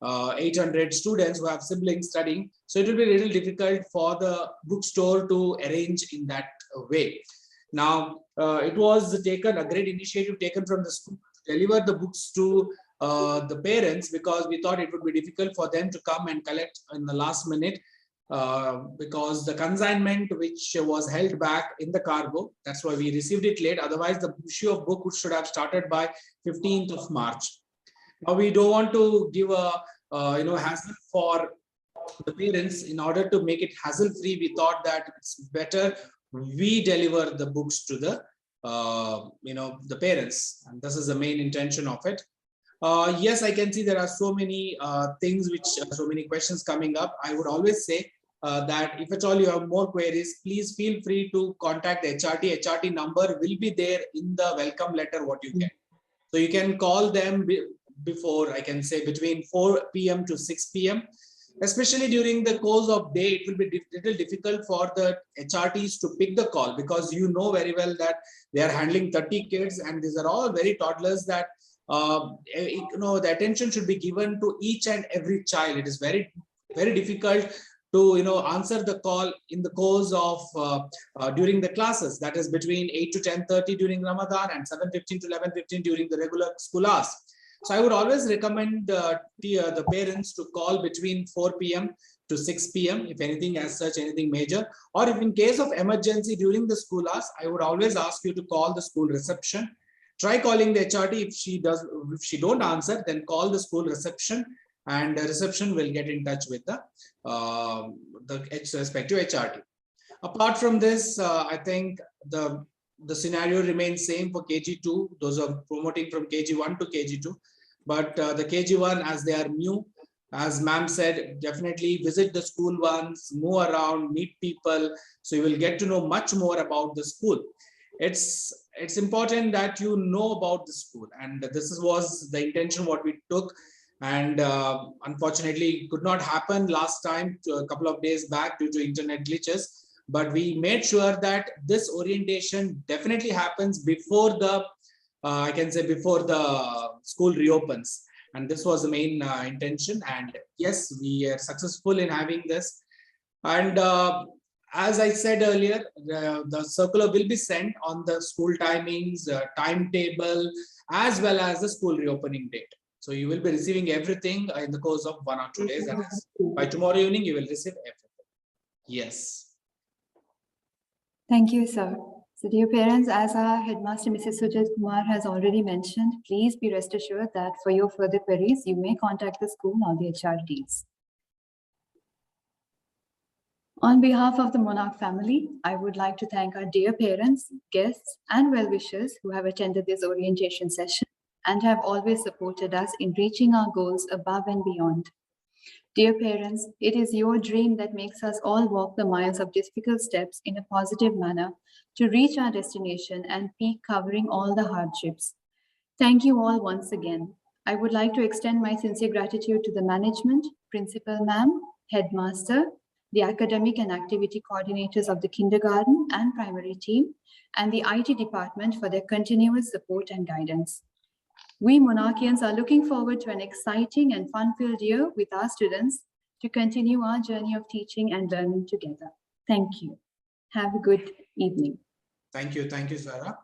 800 students who have siblings studying. So it will be really difficult for the bookstore to arrange in that way. Now, it was taken a great initiative taken from the school to deliver the books to the parents, because we thought it would be difficult for them to come and collect in the last minute. Because the consignment which was held back in the cargo, that's why we received it late. Otherwise, the issue of book should have started by 15th of March. Now, we don't want to give a hassle for the parents. In order to make it hassle-free, we thought that it's better we deliver the books to the the parents, and this is the main intention of it. Yes, I can see there are so many things so many questions coming up. I would always say that if at all you have more queries, please feel free to contact the HRT. HRT number will be there in the welcome letter what you get. So you can call them before, I can say between 4 p.m. to 6 p.m. Especially during the course of day, it will be little difficult for the HRTs to pick the call, because you know very well that they are handling 30 kids, and these are all very toddlers that the attention should be given to each and every child. It is very, very difficult to answer the call in the course of during the classes, that is between 8 to 10:30 during Ramadan and 7:15 to 11:15 during the regular school hours. So I would always recommend the parents to call between 4 p.m. to 6 p.m. if anything as such, anything major, or if in case of emergency during the school hours, I would always ask you to call the school reception. Try calling the HRT. If she don't answer, then call the school reception, and the reception will get in touch with the respective HRT. Apart from this, I think the scenario remains same for KG2. Those are promoting from KG1 to KG2, but the KG1, as they are new, as ma'am said, definitely visit the school once, move around, meet people, so you will get to know much more about the school. It's important that you know about the school, and this was the intention what we took. And unfortunately, it could not happen last time, a couple of days back, due to internet glitches. But we made sure that this orientation definitely happens before the, I can say, before the school reopens. And this was the main intention. And yes, we are successful in having this. And as I said earlier, the circular will be sent on the school timings, timetable, as well as the school reopening date. So you will be receiving everything in the course of 1 or 2 days. That is, by tomorrow evening, you will receive everything. Yes. Thank you, sir. So dear parents, as our headmaster, Mrs. Sujat Kumar, has already mentioned, please be rest assured that for your further queries, you may contact the school or the HRTs. On behalf of the Monarch family, I would like to thank our dear parents, guests, and well-wishers who have attended this orientation session and have always supported us in reaching our goals above and beyond. Dear parents, it is your dream that makes us all walk the miles of difficult steps in a positive manner to reach our destination and peak covering all the hardships. Thank you all once again. I would like to extend my sincere gratitude to the management, principal ma'am, headmaster, the academic and activity coordinators of the kindergarten and primary team, and the IT department for their continuous support and guidance. We Monarchians are looking forward to an exciting and fun-filled year with our students to continue our journey of teaching and learning together. Thank you. Have a good evening. Thank you, Sarah.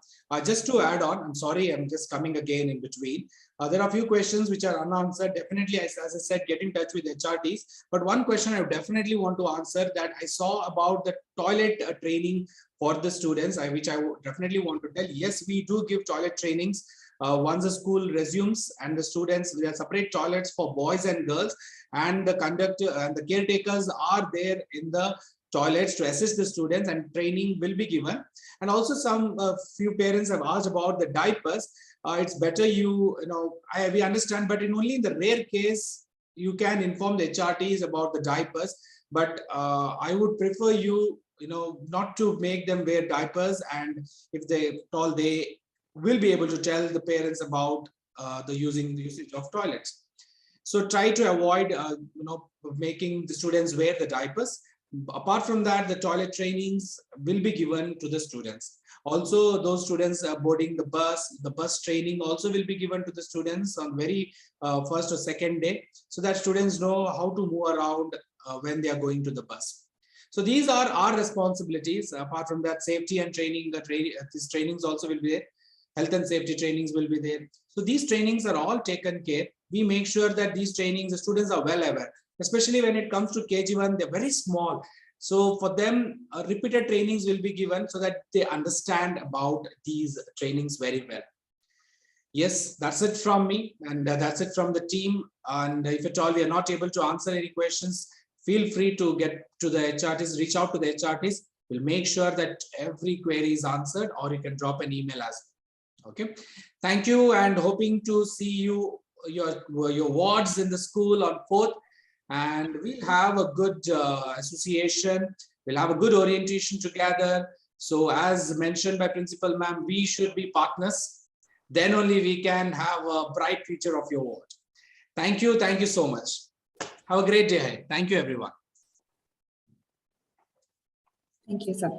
Just to add on, I'm sorry, I'm just coming again in between. There are a few questions which are unanswered. Definitely, as I said, get in touch with HRTs. But one question I definitely want to answer that I saw about the toilet training for the students, which I definitely want to tell. Yes, we do give toilet trainings. Once the school resumes and the students, there are separate toilets for boys and girls, and the conductor and the caretakers are there in the toilets to assist the students, and training will be given. And also some few parents have asked about the diapers. It's better we understand, but only in the rare case you can inform the HRTs about the diapers. But I would prefer you not to make them wear diapers, and if they told, they will be able to tell the parents about the usage of toilets. So try to avoid making the students wear the diapers. Apart from that, the toilet trainings will be given to the students. Also, those students boarding the bus training also will be given to the students on very first or second day, so that students know how to move around when they are going to the bus. So these are our responsibilities. Apart from that, safety and training, these trainings also will be there. Health and safety trainings will be there. So these trainings are all taken care. We make sure that these trainings, the students are well aware, especially when it comes to KG1, they're very small. So for them, repeated trainings will be given so that they understand about these trainings very well. Yes, that's it from me, and that's it from the team. And if at all we are not able to answer any questions, feel free to get to the HRTs, reach out to the HRTs. We'll make sure that every query is answered, or you can drop an email as well. Okay, thank you, and hoping to see you, your wards in the school on 4th. And we'll have a good association. We'll have a good orientation together. So as mentioned by Principal Ma'am, we should be partners. Then only we can have a bright future of your ward. Thank you. Thank you so much. Have a great day ahead. Thank you, everyone. Thank you, sir.